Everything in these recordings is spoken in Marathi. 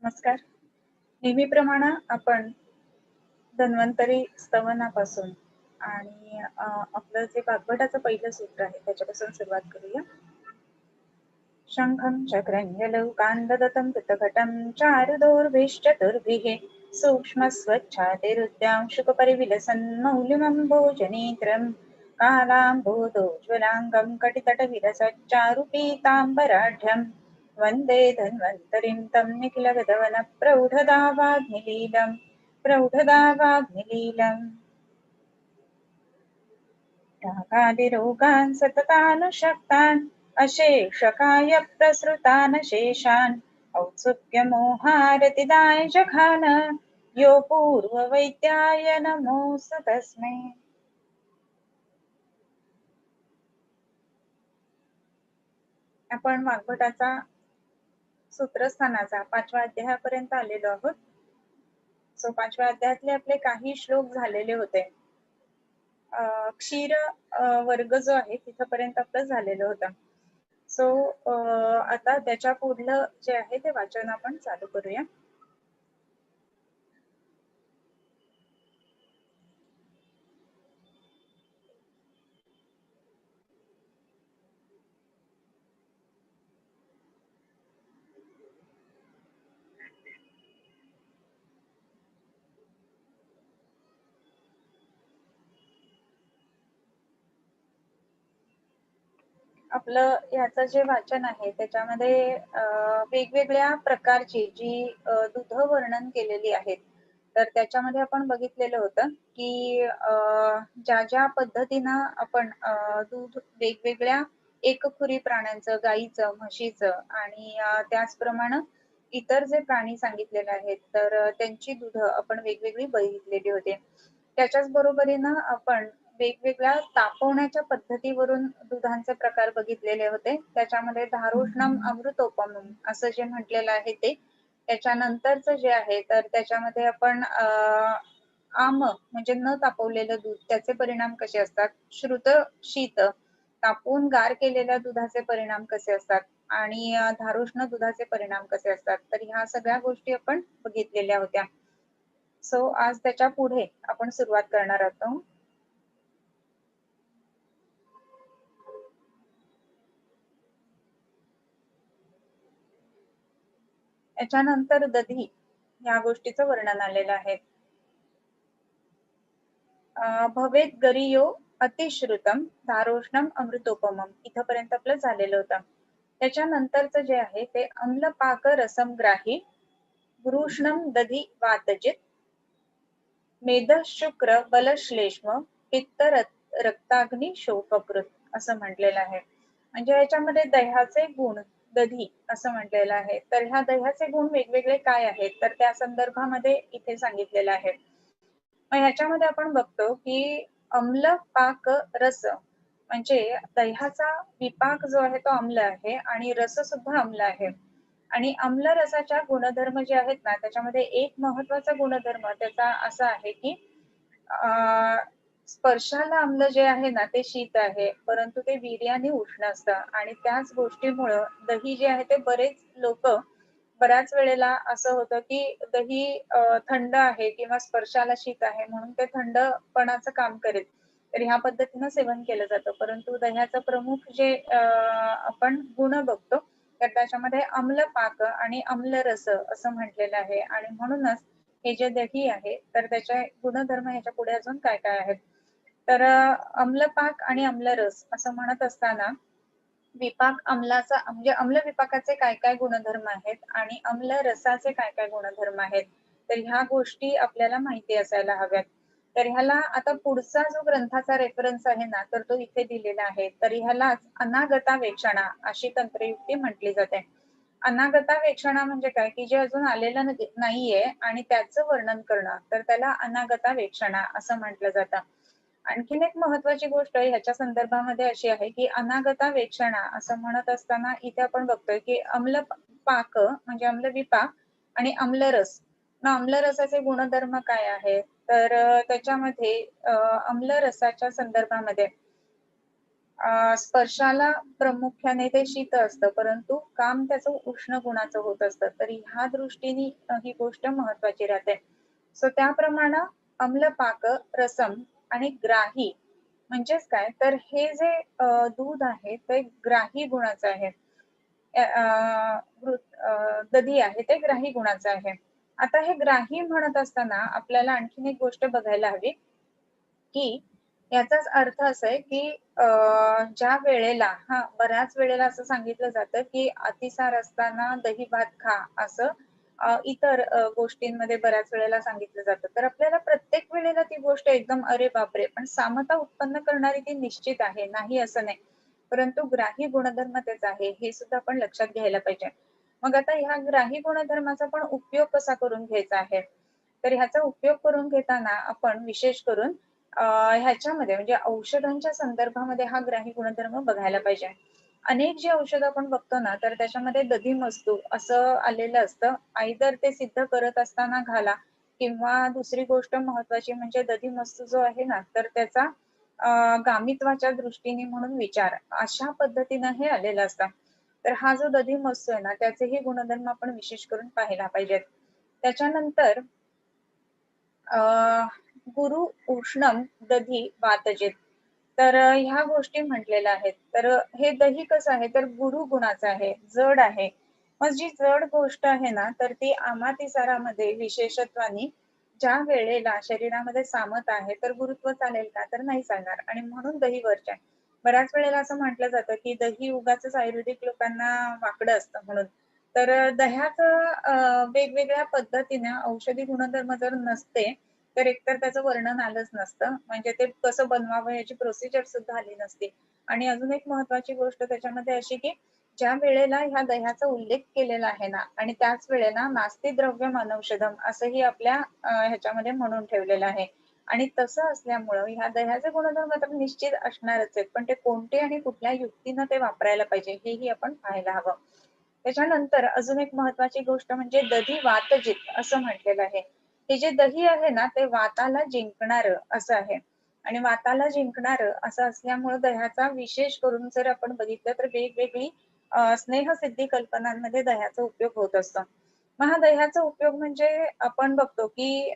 नमस्कार. नेहमीप्रमाणे आपण धन्वंतरी स्तवनापासून आणि आपलं जे भागवताचं पहिलं सूत्र आहे त्याच्यापासून सुरुवात करूया. शंखं चक्रञ्जलौकान्ददतं कृतघटं चारुदोर्भिश्चतुर्भिः सूक्ष्मस्वच्छातिरुद्यां शुकपरिविलसन्मौलिमम्भोजनेत्रं कालाम्बोधोज्ज्वलाङ्गं कटितटविरसच्चारुपीताम्बराढ्यं वन्दे धन्वन्तरिं तं निखिलगतवनप्रौढदावाग्निलीलम् रागादिरोगान् सततानुशक्तान् अशेषकाय प्रसृतान् शेषान् औत्सुक्यमोहारतिदाय जघान यो पूर्ववैद्याय नमोऽस्तु तस्मै. आपण वाग्भटाचा सूत्रस्थानाचा 5व्या अध्यायापर्यंत आलेलो आहोत. सो 5व्या अध्यायातले आपले काही श्लोक झालेले होते. क्षीर वर्ग जो आहे तिथपर्यंत आपलं झालेलं होतं. सो आता त्याच्या पुढलं जे आहे ते वाचन आपण चालू करूया. आपलं याचं जे वाचन आहे त्याच्यामध्ये वेगवेगळ्या प्रकारची जी दूध वर्णन केलेली आहेत. तर त्याच्यामध्ये आपण बघितलेलं होतं की ज्या ज्या पद्धतीनं आपण दूध वेगवेगळ्या एकखुरी प्राण्यांचं, गाईचं, म्हशीचं आणि त्याचप्रमाणे इतर जे प्राणी सांगितलेले आहेत तर त्यांची दूध आपण वेगवेगळी बघितलेली होती. त्याच्याच बरोबरीनं आपण वेगवेगळ्या तापवण्याच्या पद्धतीवरून दुधांचे प्रकार बघितलेले होते. त्याच्यामध्ये धारोष्णम अमृतोपमम असं जे म्हटलेलं आहे ते. त्याच्यानंतरचं जे आहे तर त्याच्यामध्ये आपण आम म्हणजे न तापवलेलं दूध त्याचे परिणाम कसे असतात, श्रुत शीत तापवून गार केलेल्या दुधाचे परिणाम कसे असतात आणि धारोष्ण दुधाचे परिणाम कसे असतात, तर ह्या सगळ्या गोष्टी आपण बघितलेल्या होत्या. सो आज त्याच्या पुढे आपण सुरुवात करणार आहोत. याच्यानंतर दधी या गोष्टीचं वर्णन आलेलं आहे. भवेत गरियो अतिश्रुतम धारोष्णम अमृतोपमम इथपर्यंत आपलं झालेलं होतं. त्याच्यानंतरचं जे आहे ते अम्लपाक रसमग्राही वृष्णम दधी वातजित मेध शुक्र बलश्लेष्म पित्त रक्ताग्नी शोककृत असं म्हटलेलं आहे. म्हणजे याच्यामध्ये दह्याचे गुण दधी असं म्हटलेलं आहे. तर ह्या दह्याचे गुण वेगवेगळे काय आहेत तर त्या संदर्भामध्ये इथे सांगितलेलं आहे. मग ह्याच्यामध्ये आपण बघतो की अम्ल पाक रस म्हणजे दह्याचा विपाक जो आहे तो अम्ल आहे आणि रस सुद्धा अम्ल आहे. आणि अम्ल रसाच्या गुणधर्म जे आहेत ना त्याच्यामध्ये एक महत्वाचा गुणधर्म त्याचा असा आहे की स्पर्शाला अम्ल जे आहे ना ते शीत आहे, परंतु ते वीर्याने उष्ण असतं आणि त्याच गोष्टीमुळे दही जे आहे ते बरेच लोक बऱ्याच वेळेला असं होतं की दही थंड आहे किंवा स्पर्शाला शीत आहे म्हणून ते थंडपणाचं काम करेल, तर ह्या पद्धतीनं सेवन केलं जातं. परंतु दह्याचं प्रमुख जे आपण गुण बघतो तर त्याच्यामध्ये अम्ल पाक आणि अम्ल रस असं म्हटलेलं आहे. आणि म्हणूनच हे जे दही आहे तर त्याचे गुणधर्म ह्याच्या पुढे अजून काय काय आहेत तर अम्लपाक आणि अम्लरस असं म्हणत असताना विपाक अम्लाचा म्हणजे अम्ल विपाकाचे काय काय गुणधर्म आहेत आणि अम्ल रसाचे काय काय गुणधर्म आहेत तर ह्या गोष्टी आपल्याला माहिती असायला हव्यात. तर ह्याला आता पुढचा जो ग्रंथाचा रेफरन्स आहे ना तर तो इथे दिलेला आहे. तर ह्यालाच अनागता वेक्षणा अशी तंत्रयुक्ती म्हटली जाते. अनागता वेक्षणा म्हणजे काय की जे अजून आलेलं नाहीये आणि त्याचं वर्णन करणं तर त्याला अनागता वेक्षणा असं म्हटलं जातं. आणखीन एक महत्वाची गोष्ट ह्याच्या संदर्भामध्ये अशी आहे की अनागता वेक्षणा असं म्हणत असताना इथे आपण बघतोय की अम्ल पाक म्हणजे अम्ल विपाक आणि अम्लरस. अम्लरसाचे गुणधर्म काय आहे तर त्याच्यामध्ये अम्लरसाच्या संदर्भामध्ये स्पर्शाला प्रामुख्याने ते शीत असतं, परंतु काम त्याचं उष्ण गुणाचं होत असतं. तर ह्या दृष्टीने ही गोष्ट महत्वाची राहते. सो त्याप्रमाणे अम्लपाक, रसम आणि ग्राही म्हणजेच काय, तर हे जे दूध आहे ते ग्राही गुणाचं आहे. दधी आहे ते ग्राही गुणाचं आहे. आता हे ग्राही म्हणत असताना आपल्याला आणखीन एक गोष्ट बघायला हवी, की याचाच अर्थ असा आहे, की ज्या वेळेला बऱ्याच वेळेला असं सांगितलं जातं, की अतिसार असताना दही भात खा असं इतर गोष्टींमध्ये बऱ्याच वेळेला सांगितलं जातं. तर आपल्याला प्रत्येक वेळेला ती गोष्ट एकदम अरे बापरे! पण सामता उत्पन्न करणारी ती निश्चित आहे, नाही असं नाही. परंतु ग्राही गुणधर्म त्याचा आहे, हे सुद्धा आपण लक्षात घ्यायला पाहिजे. मग आता ह्या ग्राही गुणधर्माचा पण उपयोग कसा करून घ्यायचा आहे? तर ह्याचा उपयोग करून घेताना आपण विशेष करून ह्याच्यामध्ये म्हणजे औषधांच्या संदर्भामध्ये हा ग्राही गुणधर्म बघायला पाहिजे. अनेक जी औषधं आपण बघतो ना, तर त्याच्यामध्ये दधिमस्तू असं आलेलं असतं. आयदर ते सिद्ध करत असताना घाला किंवा दुसरी गोष्ट महत्वाची म्हणजे दधिमस्तू जो आहे ना, तर त्याचा गामित्वाच्या दृष्टीने म्हणून विचार अशा पद्धतीनं हे आलेलं असतं. तर हा जो दधिमस्तू आहे ना, त्याचेही गुणधर्म आपण विशेष करून पाहायला पाहिजेत. त्याच्यानंतर गुरु उष्णम दधी वातजेत. तर ह्या गोष्टी म्हटलेल्या आहेत. तर हे दही कसं आहे, तर गुरु गुणाचं आहे, जड आहे. मग जी जड गोष्ट आहे ना, तर ती अमातिसारामध्ये विशेषत्वाने ज्या वेळेला शरीरामध्ये सामत आहे, तर गुरुत्व चालेल का? तर नाही चालणार आणि म्हणून दही वरचे आहे. बऱ्याच वेळेला असं म्हटलं जातं, की दही उगाचच आयुर्वेदिक लोकांना वाकडं असतं म्हणून. तर दह्याचं वेगवेगळ्या पद्धतीने औषधी गुणधर्म जर नसते, तर एकतर त्याचं वर्णन आलंच नसतं. म्हणजे ते कसं बनवावं याची प्रोसिजर सुद्धा आली नसती. आणि अजून एक महत्वाची गोष्ट त्याच्यामध्ये अशी, की ज्या वेळेला ह्या दह्याचा उल्लेख केलेला आहे ना आणि त्याच वेळेला नास्ति द्रव्यम अनौषधम असंही आपल्या ह्याच्यामध्ये म्हणून ठेवलेलं आहे. आणि तसं असल्यामुळं ह्या दह्याचे गुणधर्म तर निश्चित असणारच आहेत. पण ते कोणते आणि कुठल्या युक्तीनं ते वापरायला पाहिजे हेही आपण पाहायला हवं. त्याच्यानंतर अजून एक महत्वाची गोष्ट म्हणजे दधी वातजित असं म्हटलेलं आहे. हे जे दही आहे ना, ते वाताला जिंकणारं असं आहे. आणि वाताला जिंकणारं असं असल्यामुळं दह्याचा विशेष करून जर आपण बघितलं तर वेगवेगळी स्नेहसिद्धी कल्पनांमध्ये दह्याचा उपयोग होत असतो. मग हा दह्याचा उपयोग म्हणजे आपण बघतो, की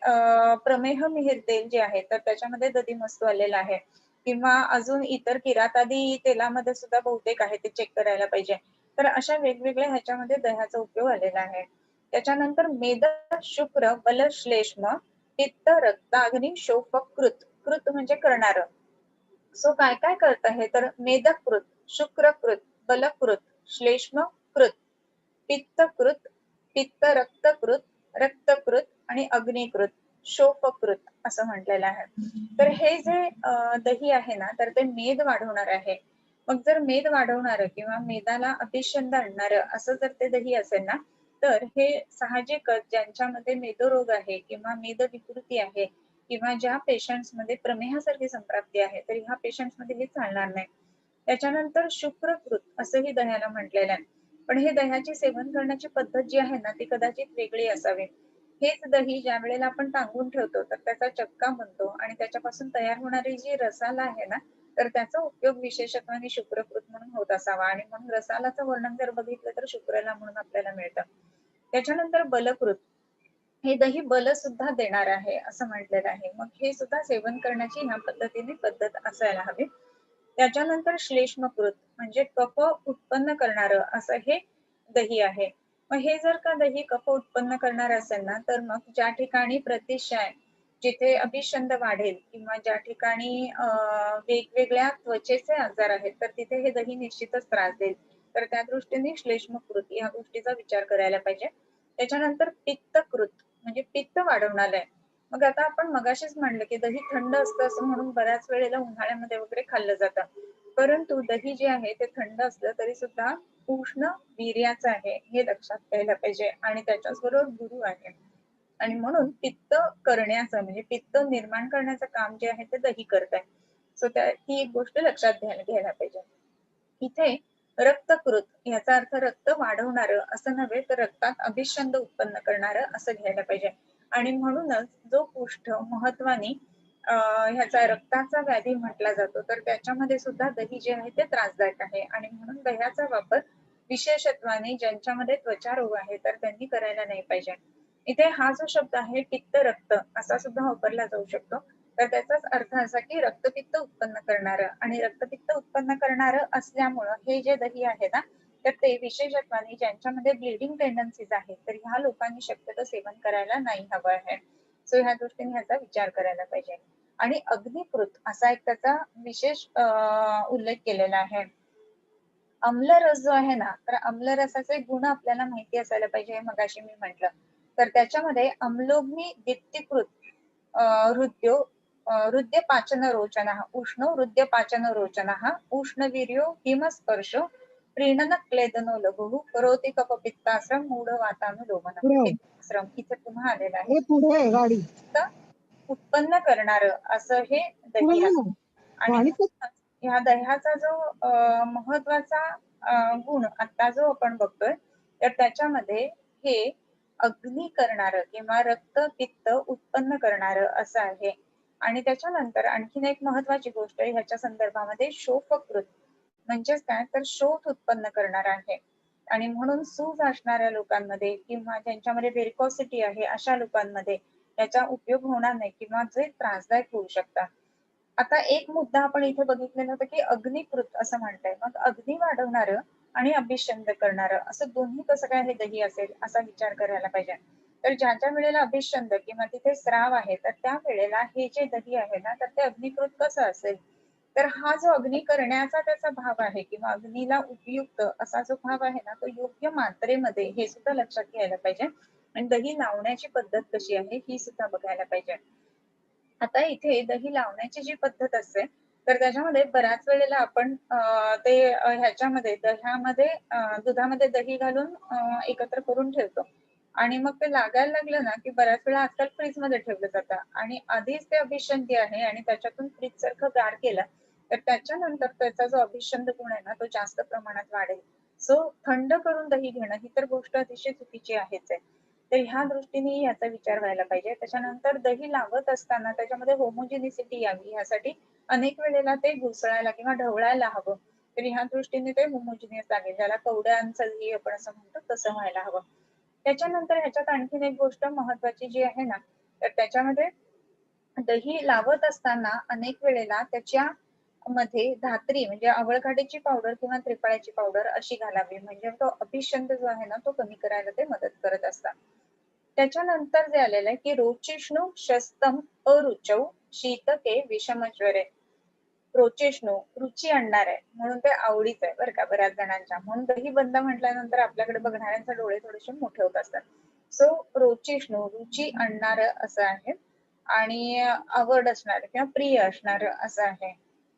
प्रमेह मिहिर तेल जे आहे, तर त्याच्यामध्ये दधिमस्तू आलेला आहे. किंवा अजून इतर किरातादी तेलामध्ये सुद्धा बहुतेक आहे, ते चेक करायला पाहिजे. तर अशा वेगवेगळ्या ह्याच्यामध्ये दह्याचा उपयोग आलेला आहे. त्याच्यानंतर मेद, शुक्र, बल, श्लेष्म, पित्त, रक्ताग्नी, शोफ, कृत. कृत म्हणजे करणारं. सो काय-काय करतं हे तर मेदकृत, शुक्रकृत, बलकृत, श्लेष्मकृत, पित्तकृत, पित्त रक्तकृत, रक्तकृत आणि अग्निकृत, शोफकृत असं म्हटलेलं आहे. तर हे जे दही आहे ना, तर ते मेद वाढवणार आहे. मग जर मेद वाढवणारं किंवा मेदाला अभिषंद आणणारं असं जर ते दही असेल ना, तर हे साहजिकच ज्यांच्यामध्ये मेदरोग आहे किंवा मेद विकृती आहे किंवा ज्या पेशंट्समध्ये प्रमेहासारखी संप्राप्ती आहे, तर ह्या पेशंट्समध्ये हे चालणार नाही. त्याच्यानंतर शुक्रकृत असंही दह्याला म्हटलेलं आहे. पण हे दह्याचे सेवन करण्याची पद्धत जी आहे ना, ती कदाचित वेगळी असावी. हेच दही ज्यावेळेला आपण टांगून ठेवतो, तर त्याचा चक्का बनतो आणि त्याच्यापासून तयार होणारी जी रसाला आहे ना, तर त्याचा उपयोग विशेषत्वाने शुक्रकृत म्हणून होत असावा आणि म्हणून रसालाचं वर्णन जर बघितलं तर शुक्रला म्हणून आपल्याला मिळतं. त्याच्यानंतर बलकृत हे दही बल सुद्धा देणार आहे असं म्हटलेलं आहे. मग हे सुद्धा सेवन करण्याची ह्या पद्धतीने पद्धत असायला हवी. त्याच्यानंतर श्लेष्मकृत म्हणजे कफ उत्पन्न करणारं असं हे दही आहे. मग हे जर का दही कफ उत्पन्न करणार असेल ना, तर मग ज्या ठिकाणी प्रतिशाय, जिथे अभिषंद वाढेल किंवा ज्या ठिकाणी वेगवेगळ्या त्वचेचे आजार आहेत, तर तिथे हे दही निश्चितच त्रास देईल. तर त्या दृष्टीने श्लेष्मकृत या गोष्टीचा विचार करायला पाहिजे. त्याच्यानंतर पित्तकृत म्हणजे पित्त वाढवणारं आहे. मग आता आपण मगाशीच म्हणलं, की दही थंड असतं असं म्हणून बऱ्याच वेळेला उन्हाळ्यामध्ये वगैरे खाल्लं जातं. परंतु दही जे आहे ते थंड असलं तरी सुद्धा उष्ण वीर्याचं आहे हे लक्षात घ्यायला पाहिजे आणि त्याच्याच बरोबर गुरु आहे. आणि म्हणून पित्त करण्याचं म्हणजे पित्त निर्माण करण्याचं काम जे आहे ते दही करत आहे. सो ही एक गोष्ट लक्षात घ्यायला घ्यायला पाहिजे. इथे रक्तकृत याचा अर्थ रक्त वाढवणारं असं नव्हे तर रक्तात अभिषंद उत्पन्न करणारं असं घ्यायला पाहिजे. आणि म्हणूनच जो कुष्ठ महत्वाने ह्याचा रक्ताचा व्याधी म्हटला जातो, तर त्याच्यामध्ये सुद्धा दही जे आहे ते त्रासदायक आहे आणि म्हणून दह्याचा वापर विशेषत्वाने ज्यांच्यामध्ये त्वचा रोग आहे तर त्यांनी करायला नाही पाहिजे. इथे हा जो शब्द आहे पित्त रक्त असा सुद्धा वापरला जाऊ शकतो. तर त्याचाच अर्थ असा की रक्तपित्त उत्पन्न करणारं आणि रक्तपित्त उत्पन्न करणारं असल्यामुळं हे जे दही आहे ना, तर ते विशेषत्वाने ज्यांच्यामध्ये ब्लिडिंग टेंडन्सीज आहेत, तर ह्या लोकांनी शक्यतो सेवन करायला नाही हवं आहे. सो ह्या दृष्टीने ह्याचा विचार करायला पाहिजे. आणि अग्निकृत असा एक त्याचा विशेष उल्लेख केलेला आहे. अम्ल रस जो आहे ना, तर अम्ल रसाचे गुण आपल्याला माहिती असायला पाहिजे, हे मगाशी मी म्हटलं. तर त्याच्यामध्ये अम्लोग्नी दीप्तिकृत हृद्यो हृदय पाचन रोचन उष्ण हृदय पाचन रोचन उष्णवीर्यो हिमस्पर्शो प्रीणन क्लेदनो लघु करोति कपपित्ताश्रम मूढ वातानुलोमन. पुढे पित्ताश्रम इथे पुन्हा आलेला आहे. हे पुढे आहे गाडी उत्पन्न करणार असं हे दही पुढे आहे. आहे. आणि गाडी ह्या दह्याचा जो महत्वाचा गुण आता जो आपण बघतोय, तर त्याच्यामध्ये हे अग्नी करणारं किंवा रक्त पित्त उत्पन्न करणारं असं आहे. आणि त्याच्यानंतर आणखीन एक महत्वाची गोष्ट ह्याच्या संदर्भामध्ये शोफकृत म्हणजेच काय, तर शोथ उत्पन्न करणार आहे. आणि म्हणून सूज असणाऱ्या लोकांमध्ये किंवा ज्यांच्यामध्ये व्हेरिकोसिटी आहे अशा लोकांमध्ये याचा उपयोग होणार नाही किंवा जे त्रासदायक होऊ शकतात. आता एक मुद्दा आपण इथे बघितलेला होता की अग्निकृत असं म्हणताय, मग अग्नी वाढवणारं आणि अभिषंद करणारं असं दोन्ही कसं काय हे दही असेल असा विचार करायला पाहिजे. तर ज्या वेळेला अभिषंद किंवा तिथे स्राव आहे तर त्या वेळेला हे जे दही आहे ना, तर ते अग्निकृत कसं असेल, तर हा जो अग्नी करण्याचा त्याचा भाव आहे किंवा अग्नीला उपयुक्त असा जो भाव आहे ना, तो योग्य मात्रेमध्ये हे सुद्धा लक्षात घ्यायला पाहिजे. आणि दही लावण्याची पद्धत कशी आहे ही सुद्धा बघायला पाहिजे. आता इथे दही लावण्याची जी पद्धत असते, तर त्याच्यामध्ये बऱ्याच वेळेला आपण ते ह्याच्यामध्ये दह्यामध्ये दुधामध्ये दही घालून एकत्र करून ठेवतो. आणि मग ते लागायला लागलं ना, की बऱ्याच वेळा आजकाल फ्रीज मध्ये ठेवलं जातं आणि आधीच ते अभिषंधी आहे आणि त्याच्यातून फ्रीज सारखं गार केलं, तर त्याच्यानंतर त्याचा जो अभिषंद गुण आहे ना, तो जास्त प्रमाणात वाढेल. सो थंड करून दही घेणं ही तर गोष्ट अतिशय चुकीची आहेच आहे. तर ह्या दृष्टीने याचा विचार व्हायला पाहिजे. त्याच्यानंतर दही लावत असताना त्याच्यामध्ये होमोजिनिसिटी यावी यासाठी अनेक वेळेला ते घुसळायला किंवा ढवळायला हवं. तर ह्या दृष्टीने ते होमोजिनियस लागेल, ज्याला कवड्यांचं दही आपण असं म्हणतो तसं व्हायला हवं. त्याच्यानंतर ह्याच्यात आणखीन एक गोष्ट महत्वाची जी आहे ना, तर त्याच्यामध्ये दही लावत असताना अनेक वेळेला त्याच्या मध्ये धात्री म्हणजे आवळखाटीची पावडर किंवा त्रिफळाची पावडर अशी घालावी, म्हणजे तो अभिषंद जो आहे ना तो कमी करायला ते मदत करत असतात. त्याच्यानंतर जे आलेलं आहे की रोचिष्णू शस्तम अरुचौ शीतके विषमज्वरे. रोचिष्णू रुची आणणार आहे म्हणून ते आवडीच आहे बरं का बऱ्याच जणांच्या, म्हणून दही बंद म्हटल्यानंतर आपल्याकडे बघणाऱ्यांचे डोळे थोडेसे मोठे होत असतात. सो रोचिष्णू रुची आणणार असं आहे आणि आवड असणार किंवा प्रिय असणार असं आहे.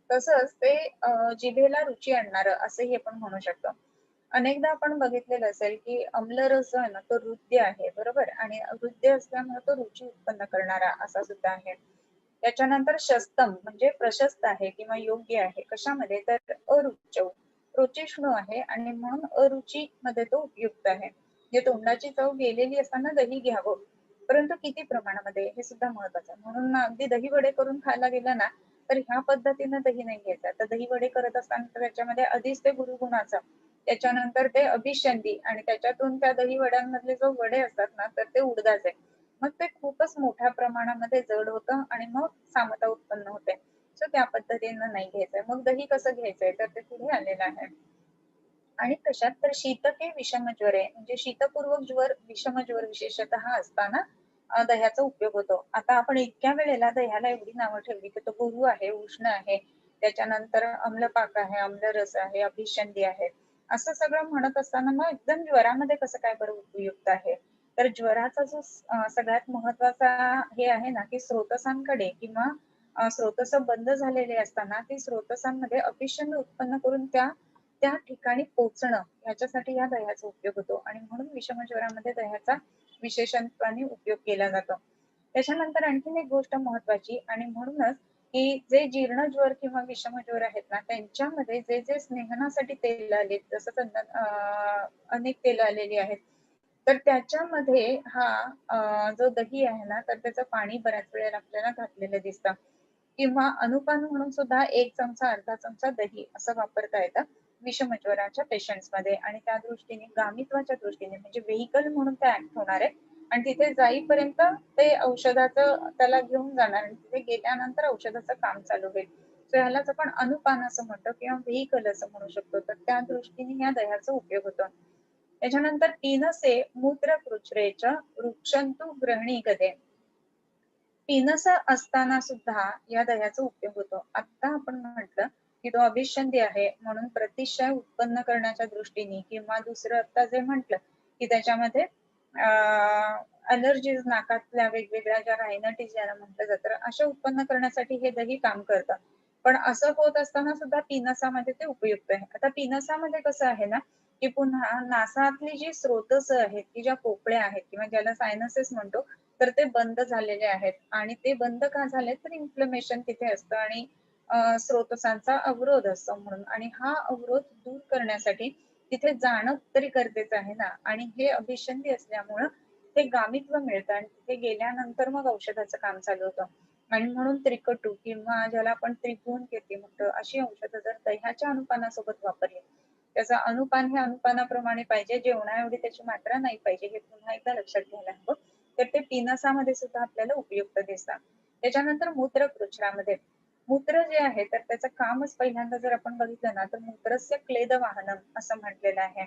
तसंच ते जिभेला रुची आणणार असंही आपण म्हणू शकतो. अनेकदा आपण बघितलेलं असेल की अम्लरस जो आहे ना तो हृदय आहे बरोबर, आणि हृदय असल्यामुळे तो रुची उत्पन्न करणारा असा सुद्धा आहे. त्याच्यानंतर शस्तम म्हणजे प्रशस्त आहे किंवा योग्य आहे कशामध्ये, तर अरुचौ रुचिष्णू आहे आणि म्हणून अरुची मध्ये तो उपयुक्त आहे. जे तोंडाची चव गेलेली असताना दही घ्यावं, परंतु किती प्रमाणामध्ये हे सुद्धा महत्वाचं आहे. म्हणून अगदी दही वडे करून खायला गेलं ना, तर ह्या पद्धतीनं दही नाही घ्यायचं. तर दही वडे करत असताना त्याच्यामध्ये आधीच ते गुरुगुणाचं, त्याच्यानंतर ते अभिषंधी आणि त्याच्यातून त्या दही वड्यांमधले जो वडे असतात ना, तर ते उडदाचे, मग ते खूपच मोठ्या प्रमाणामध्ये जड होतं आणि मग सामता उत्पन्न होते. सो त्या पद्धतीनं नाही घ्यायचंय. मग दही कसं घ्यायचंय तर ते पुढे आलेलं आहे. आणि कशात, तर शीतके विषमज्वरे म्हणजे शीतपूर्वक ज्वर विषमज्वर विशेषतः असताना दह्याचा उपयोग होतो. आता आपण इतक्या वेळेला दह्याला एवढी नावं ठेवली की तो गुरु आहे, उष्ण आहे, त्याच्यानंतर अम्लपाक आहे, अम्लरस आहे, अभिषंधी आहे, असं सगळं म्हणत असताना मग एकदम ज्वरामध्ये कसं काय बरं उपयुक्त आहे. तर ज्वराचा जो सगळ्यात महत्वाचा हे आहे ना की स्रोतसांकडे किंवा स्रोतस बंद झालेले असताना ती स्रोतसांमध्ये अभिषंद उत्पन्न करून त्या त्या ठिकाणी पोहोचणं याच्यासाठी या दह्याचा उपयोग होतो आणि म्हणून विषमज्वरामध्ये दह्याचा विशेषत्वाने उपयोग केला जातो. त्याच्यानंतर आणखीन एक गोष्ट महत्वाची आणि म्हणूनच की जे जीर्णज्वर किंवा विषमज्वर आहेत ना, त्यांच्यामध्ये जे जे स्नेहनासाठी तेल आले जसं अनेक तेल आलेली आहेत, तर त्याच्यामध्ये हा जो दही आहे ना, तर त्याचं पाणी बऱ्याच वेळेला आपल्याला घातलेलं दिसतं. किंवा अनुपान म्हणून सुद्धा 1 चमचा, अर्धा चमचा दही असं वापरता येतं विषमज्वराच्या पेशंट्समध्ये. आणि त्या दृष्टीने गामित्वाच्या दृष्टीने म्हणजे व्हेइकल म्हणून ते ऍक्ट होणार आहे आणि तिथे जाईपर्यंत ते औषधाचं त्याला घेऊन जाणार आणि तिथे गेल्यानंतर औषधाचं काम चालू होईल. सो ह्यालाच आपण अनुपान असं म्हणतो किंवा व्हेइकल असं म्हणू शकतो. तर त्या दृष्टीने या दह्याचा उपयोग होतो. त्याच्यानंतर पीनसे मूत्रकृच्छ्रेच वृक्षंतु गृहणीगते. पीनस असताना सुद्धा या दह्याचा उपयोग होतो. आता आपण म्हटलं की तो अभिषंधी आहे म्हणून प्रतिशय उत्पन्न करण्याच्या दृष्टीने किंवा दुसरं आता जे म्हटलं की त्याच्यामध्ये अलर्जीज नाकातल्या वेगवेगळ्या ज्या रायनाटीज ज्याला म्हटलं जातं अशा उत्पन्न करण्यासाठी हे दही काम करतं. पण असं होत असताना सुद्धा पीनसामध्ये ते उपयुक्त आहे. आता पीनसामध्ये कसं आहे ना की पुन्हा नासातली जी स्रोतस आहेत की ज्या पोकळ्या आहेत किंवा ज्याला सायनसेस म्हणतो तर ते बंद झालेले आहेत आणि ते बंद का झाले तर इन्फ्लमेशन तिथे असतं आणि स्रोतसांचा अवरोध असतो म्हणून. आणि हा अवरोध दूर करण्यासाठी तिथे जाणं तरी गरजेचं आहे ना. आणि हे अभिषंधी असल्यामुळं ते गामित्व मिळतं आणि तिथे गेल्यानंतर मग औषधाचं काम चालू होतं. आणि म्हणून त्रिकटू किंवा ज्याला आपण त्रिभुवन केती म्हणतो अशी औषधं जर दह्याच्या अनुपानासोबत वापरली, त्याचं अनुपान हे अनुपानाप्रमाणे पाहिजे, जेवणा एवढी त्याची मात्रा नाही पाहिजे, हे पुन्हा एकदा लक्षात घ्यायला हवं. तर ते पीनसामध्ये सुद्धा आपल्याला उपयुक्त दिसतात. त्याच्यानंतर मूत्रकृच्छ्रामध्ये मूत्र जे आहे तर त्याचं कामच पहिल्यांदा जर आपण बघितलं ना तर मूत्रस्य क्लेद वाहनम असं म्हटलेलं आहे.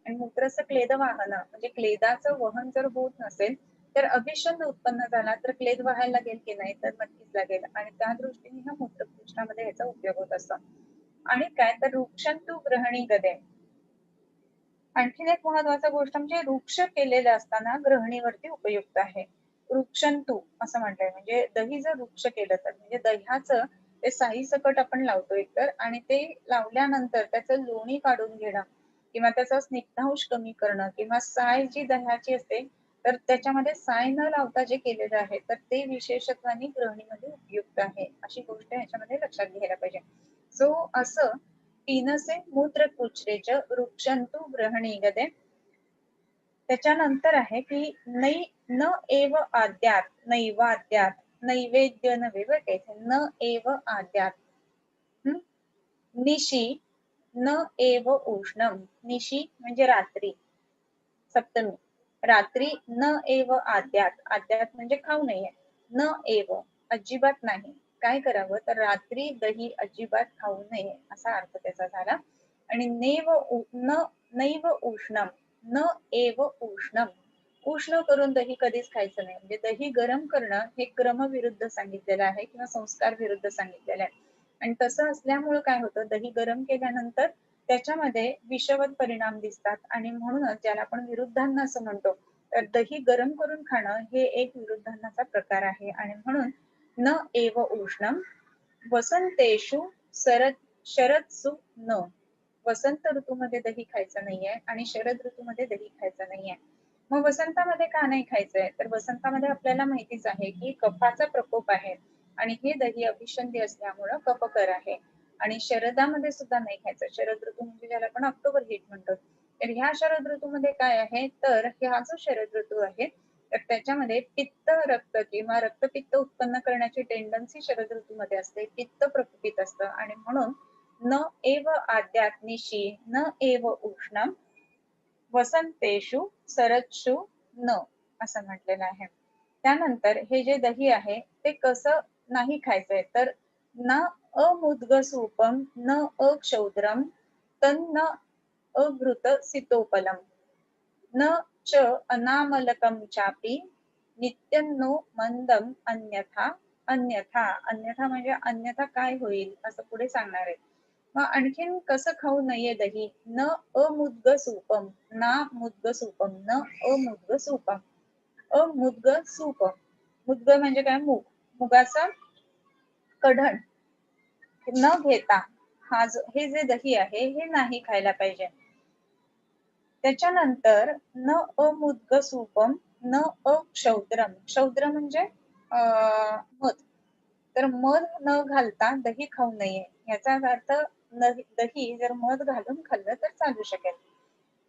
आणि मूत्रस्य क्लेद वाहन म्हणजे क्लेदाचं वहन जर होत नसेल तर अभिषंध उत्पन्न झाला तर क्लेद व्हायला लागेल की नाही तर नक्कीच लागेल. आणि त्या दृष्टीने ह्या मूत्रकृच्छ्रामध्ये याचा उपयोग होत असतो. आणि काय तर वृक्षंतु ग्रहणी गदे. आणखीन एक महत्वाचा गोष्ट म्हणजे वृक्ष केलेलं असताना ग्रहणीवरती उपयुक्त आहे. वृक्षंतु असं म्हटलंय म्हणजे दही जर वृक्ष केलं तर म्हणजे दह्याचं ते साई सकट आपण लावतो एकतर आणि ते लावल्यानंतर त्याचं लोणी काढून घेणं किंवा त्याचा स्निग्धांश कमी करणं किंवा साय जी दह्याची असते तर त्याच्यामध्ये साय न लावता जे केलेलं आहे तर ते विशेषत्वाने ग्रहणीमध्ये उपयुक्त आहे अशी गोष्ट ह्याच्यामध्ये लक्षात घ्यायला पाहिजे. सो असं पीनसे मूत्रकृच्छ्रेच वृक्षंतु ग्रहणीगते. त्याच्यानंतर आहे की नै न एव आद्यात नैवाद्यात नैवेद्य न विवटेत न एव आद्यात निशी न एव उष्णम. निशी म्हणजे रात्री सप्तमी. रात्री न एव आद्यात आद्यात म्हणजे खाऊ नये. न एव अजिबात नाही. काय करावं तर रात्री दही अजिबात खाऊ नये असा अर्थ त्याचा झाला. आणि नैव उष्णम न एव उष्णम. उष्ण करून दही कधीच खायचं नाही. म्हणजे दही गरम करणं हे क्रमविरुद्ध सांगितलेलं आहे किंवा संस्कार विरुद्ध सांगितलेलं आहे. आणि तसं असल्यामुळे काय होतं दही गरम केल्यानंतर त्याच्यामध्ये विषवत परिणाम दिसतात आणि म्हणूनच ज्याला आपण विरुद्धांना असं म्हणतो तर दही गरम करून खाणं हे एक विरुद्धांनाचा प्रकार आहे. आणि म्हणून न एव उष्णम वसंतेषु शरदसु न. वसंत ऋतूमध्ये दही खायचं नाहीये आणि शरद ऋतूमध्ये दही खायचं नाहीये. मग वसंतामध्ये का नाही खायचंय तर वसंतामध्ये आपल्याला माहितीच आहे की कफाचा प्रकोप आहे आणि हे दही अभिषंधी असल्यामुळं कफकर आहे. आणि शरदामध्ये सुद्धा नाही खायचं. शरद ऋतू म्हणजे ज्याला आपण ऑक्टोबर हीट म्हणतो तर ह्या शरद ऋतूमध्ये काय आहे तर हा जो शरद ऋतू आहे तर त्याच्यामध्ये पित्त रक्त किंवा रक्तपित्त उत्पन्न करण्याची टेंडन्सी शरद ऋतूमध्ये असते. पित्त प्रकोपित असतं आणि म्हणून न एव आद्यात निशी न एव उष्णम वसंतेषु शरदषु न असं म्हटलेलं आहे. त्यानंतर हे जे दही आहे ते कसं नाही खायचंय तर न अमुद्गसूपम न अक्षौद्रम तन्न अघृत सितोपलम न च अनामलकम चापी नित्यन्नो मंदम अन्यथा. अन्यथा अन्यथा म्हणजे अन्यथा काय होईल असं पुढे सांगणार आहे. मग आणखीन कसं खाऊ नये दही न अमुद्ग सूपम ना मुद्ग सूपम न अमुद्ग सूपम. अमुद्ग सूप मुद्ग म्हणजे काय मूग मुगाचा कढण न घेता हे जे दही आहे हे नाही खायला पाहिजे. त्याच्यानंतर न अमुद्ग सूपम न अक्षौद्रम. क्षौद्र म्हणजे मध. तर मध न घालता दही खाऊ नये याचा अर्थ दही जर मध घालून खाल्लं तर चालू शकेल.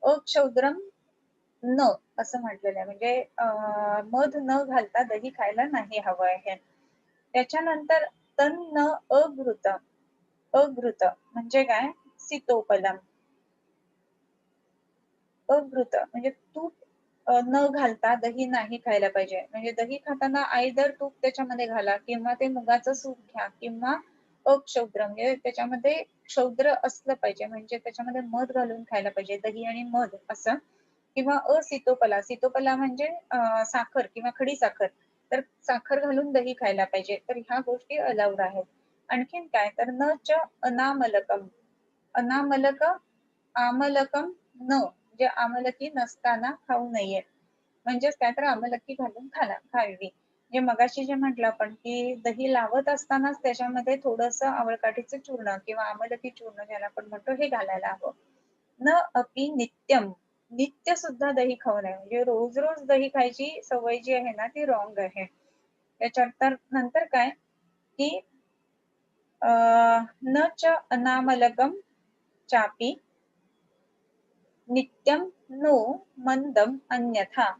अक्षौद्रम न असं म्हटलेलं आहे म्हणजे मध न घालता दही खायला नाही हवं आहे. त्याच्यानंतर तन्न अघृत. अघृत म्हणजे काय? सीतोपलम. अघृत म्हणजे तूप न घालता दही नाही खायला पाहिजे. म्हणजे दही खाताना आयदर तूप त्याच्यामध्ये घाला किंवा ते मुगाचं सूप घ्या किंवा अक्षौद्र म्हणजे त्याच्यामध्ये क्षौद्र असलं पाहिजे, म्हणजे त्याच्यामध्ये मध घालून खायला पाहिजे, दही आणि मध असं. किंवा असीतोपला. सीतोपला म्हणजे साखर किंवा खडी साखर. तर साखर घालून दही खायला पाहिजे. तर ह्या गोष्टी अलाउड आहेत. आणखीन काय तर न च अनामलकम. अनामलक आमलकम न म्हणजे आमलकी नसताना खाऊ नये. म्हणजेच काय तर आमलकी घालून खावी. जे मगाशी जे म्हटलं आपण की दही लावत असतानाच त्याच्यामध्ये थोडंसं आवळकाठीचं चूर्ण किंवा आमलकी चूर्ण ज्याला आपण म्हणतो हे घालायला हवं. न अपि नित्यम. नित्य सुद्धा दही खाऊ नये. म्हणजे रोज रोज दही खायची सवय जी आहे ना ती रॉंग आहे. त्याच्यानंतर नंतर काय की न च अनामलकम चापी नित्यम नो मंदम अन्यथा.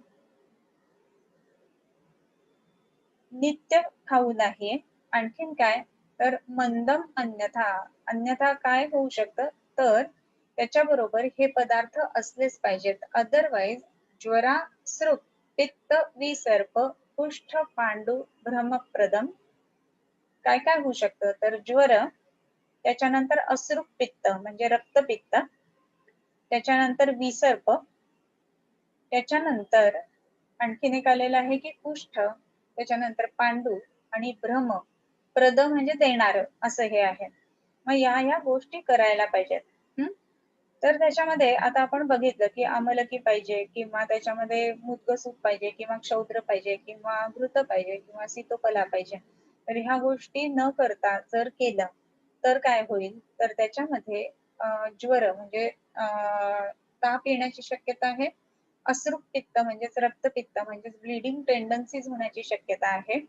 नित्य खाऊ नाही. आणखीन काय तर मंदम अन्यथा. अन्यथा काय होऊ शकतं तर त्याच्याबरोबर हे पदार्थ असलेच पाहिजेत. अदरवाईज ज्वरा सृप पित्त विसर्प कुष्ठ पांडू भ्रमप्रदम. काय काय होऊ शकतं तर ज्वर, त्याच्यानंतर अश्रू पित्त म्हणजे रक्तपित्त, त्याच्यानंतर विसर्प, त्याच्यानंतर आणखीन एक आलेलं आहे की कुष्ठ, त्याच्यानंतर पांडू आणि भ्रम. प्रद म्हणजे देणार असं हे आहे. मग या गोष्टी करायला पाहिजेत. तर त्याच्यामध्ये आता आपण बघितलं की आमलकी पाहिजे किंवा त्याच्यामध्ये मुद्ग सूप पाहिजे किंवा क्षौद्र पाहिजे किंवा घृत पाहिजे किंवा सीतोपला पाहिजे. तर ह्या गोष्टी न करता जर केलं तर काय होईल तर त्याच्यामध्ये ज्वर म्हणजे ताप येण्याची शक्यता आहे. अश्रू पित्त म्हणजेच रक्तपित्त म्हणजेच ब्लिडिंग टेंडन्सीज होण्याची शक्यता आहे.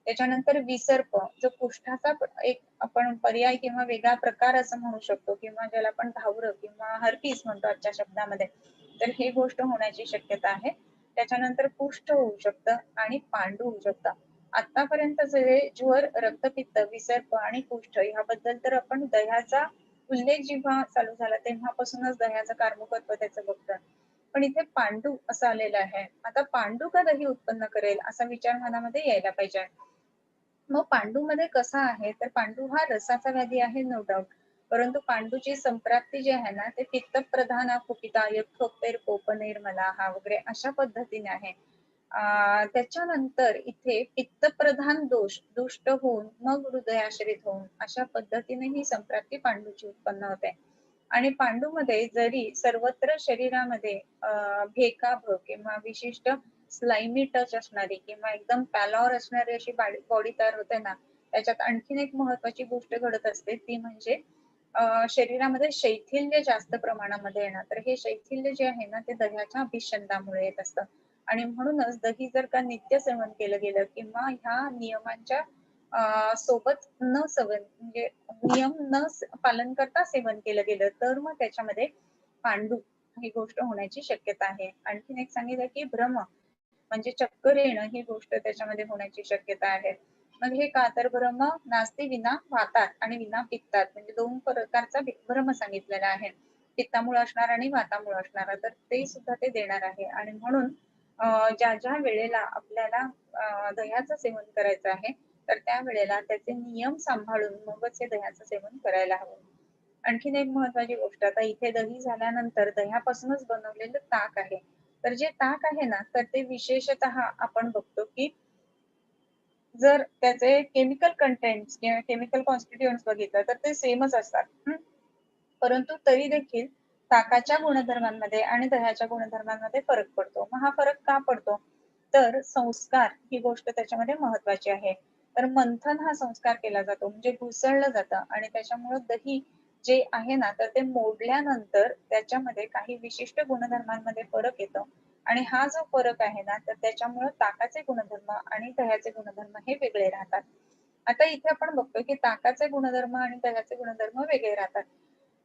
त्याच्यानंतर विसर्प जो कुष्ठाचा एक आपण पर्याय किंवा वेगळा प्रकार असं म्हणू शकतो किंवा ज्याला आपण धावरं किंवा हर्पीस म्हणतो आजच्या शब्दामध्ये, तर ही गोष्ट होण्याची शक्यता आहे. त्याच्यानंतर कुष्ठ होऊ शकतं आणि पांडू होऊ शकतं. आतापर्यंत जे ज्वर, रक्तपित्त, विसर्प आणि कुष्ठ ह्याबद्दल तर आपण दह्याचा उल्लेख जेव्हा चालू झाला तेव्हापासूनच दह्याचं कार्मुकत्व त्याचं बघतात. पण इथे पांडू असं आलेलं आहे. आता पांडू का दही उत्पन्न करेल असा विचार मनामध्ये यायला पाहिजे. मग पांडू मध्ये कसा आहे तर पांडू हा रसाचा व्याधी आहे नो डाऊट. परंतु पांडूची संप्राप्ती जी आहे ना ते पित्त प्रधान कुपिता यक्षोक्तेर कोपनेर मलाहा वगैरे अशा पद्धतीने आहे. त्याच्यानंतर इथे पित्त प्रधान दोष दुष्ट होऊन मग हृदयाश्रित होऊन अशा पद्धतीने ही संप्राप्ती पांडूची उत्पन्न होते. आणि पांडूमध्ये जरी सर्वत्र शरीरामध्ये भेकाभ किंवा विशिष्ट स्लाइमी टच असणारी किंवा एकदम पॅलॉर असणारी अशी बॉडी तयार होते ना, त्याच्यात आणखीन एक महत्वाची गोष्ट घडत असते ती म्हणजे शरीरामध्ये शैथिल्य जास्त प्रमाणामध्ये येणार. तर हे शैथिल्य जे आहे ना ते दह्याच्या अभिषंधामुळे येत असतं. आणि म्हणूनच दही जर का नित्य सेवन केलं गेलं किंवा ह्या नियमांच्या सोबत न सेवन म्हणजे नियम न पालन करता सेवन केलं गेलं तर मग त्याच्यामध्ये पांडू ही गोष्ट होण्याची शक्यता आहे. आणखीन एक सांगितलं की भ्रम म्हणजे चक्कर येणं ही गोष्ट त्याच्यामध्ये होण्याची शक्यता आहे. मग हे का तर भ्रम नास्ती विना वातात आणि विना पित्तात म्हणजे दोन प्रकारचा भ्रम सांगितलेला आहे. पित्तामुळे असणार आणि वातामुळे असणार तर ते सुद्धा ते देणार आहे. आणि म्हणून ज्या ज्या वेळेला आपल्याला दह्याचं सेवन करायचं आहे तर त्या वेळेला त्याचे नियम सांभाळून मगच हे दह्याचं सेवन करायला हवं. आणखीन एक महत्वाची गोष्ट आता इथे दही झाल्यानंतर दह्यापासूनच बनवलेलं ताक आहे. तर जे ताक आहे ना तर ते विशेषतः आपण बघतो की जर त्याचे केमिकल कंटेंट किंवा केमिकल कॉन्स्टिट्युएंट्स बघितलं तर ते सेमच असतात. परंतु तरी देखील ताकाच्या गुणधर्मांमध्ये आणि दह्याच्या गुणधर्मांमध्ये फरक पडतो. मग हा फरक का पडतो तर संस्कार ही गोष्ट त्याच्यामध्ये महत्वाची आहे. तर मंथन हा संस्कार केला जातो म्हणजे घुसळलं जातं आणि त्याच्यामुळे दही जे आहे ना तर ते मोडल्यानंतर त्याच्यामध्ये काही विशिष्ट गुणधर्मांमध्ये फरक येतो. आणि हा जो फरक आहे ना तर त्याच्यामुळे ताकाचे गुणधर्म आणि दह्याचे गुणधर्म हे वेगळे राहतात. आता इथे आपण बघतो की ताकाचे गुणधर्म आणि दह्याचे गुणधर्म वेगळे राहतात.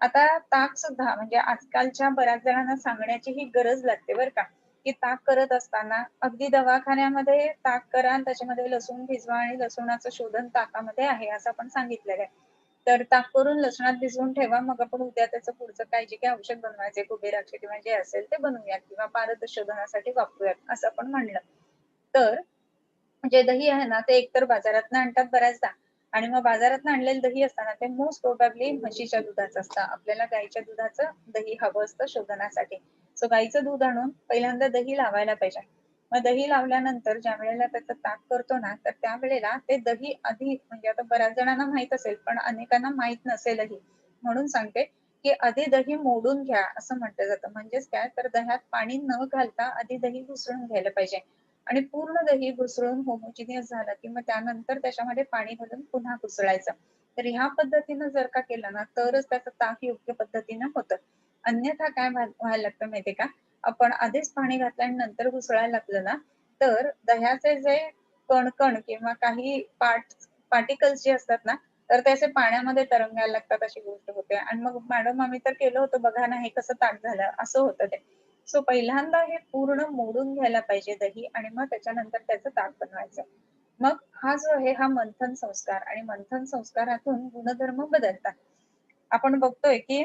आता ताक सुद्धा म्हणजे आजकालच्या बऱ्याच जणांना सांगण्याची ही गरज लागते बरं का की ताक करत असताना अगदी दवाखान्यामध्ये ताक करा आणि त्याच्यामध्ये लसूण भिजवा आणि लसुणाचं शोधन ताकामध्ये आहे असं आपण सांगितलेलं आहे. तर ताक करून लसणात भिजवून ठेवा, मग आपण उद्या त्याचं पुढचं काय जे काही औषध बनवायचे कुबेराचे किंवा जे असेल ते बनवूयात किंवा पारद शोधनासाठी वापरूयात असं आपण म्हणलं. तर जे दही आहे ना ते एकतर बाजारातनं आणतात बऱ्याचदा आणि मग बाजारातनं आणलेलं दही असताना ते मोस्ट प्रोबॅबली म्हशीच्या दुधाचं असतं. आपल्याला गाईच्या दुधाचं दही हवं असतं शोधनासाठी. सो गाईचं दूध आणून पहिल्यांदा दही लावायला पाहिजे. मग दही लावल्यानंतर ज्या वेळेला त्याचं ताक करतो ना, तर त्यावेळेला ते दही आधी म्हणजे आता बऱ्याच जणांना माहित असेल, पण अनेकांना माहित नसेलही. म्हणून सांगते, की आधी दही मोडून घ्या असं म्हटलं जातं. म्हणजेच काय तर दह्यात पाणी न घालता आधी दही घुसळून घ्यायला पाहिजे. आणि पूर्ण दही घुसळून होमोजिनियस झालं की मग त्यानंतर त्याच्यामध्ये पाणी घालून पुन्हा घुसळायचं. तर ह्या पद्धतीनं जर का केलं ना तरच त्याचं ताक योग्य पद्धतीनं होतं. अन्यथा काय व्हायला लागतं माहितीये का? आपण आधीच पाणी घातलं आणि नंतर घुसळायला लागलं ना तर दह्याचे जे कणकण किंवा काही पार्टिकल्स जे असतात ना तर ते असे पाण्यामध्ये तरंगायला लागतात अशी गोष्ट होते आणि मग मॅडम आम्ही तर केलं होतं बघा ना हे कसं ताक झालं असं होतं ते. सो पहिल्यांदा हे पूर्ण मोडून घ्यायला पाहिजे दही आणि मग त्याच्यानंतर त्याचं ताक बनवायचं. मग हा जो आहे हा मंथन संस्कार आणि मंथन संस्कारातून गुणधर्म बदलतात. आपण बघतोय की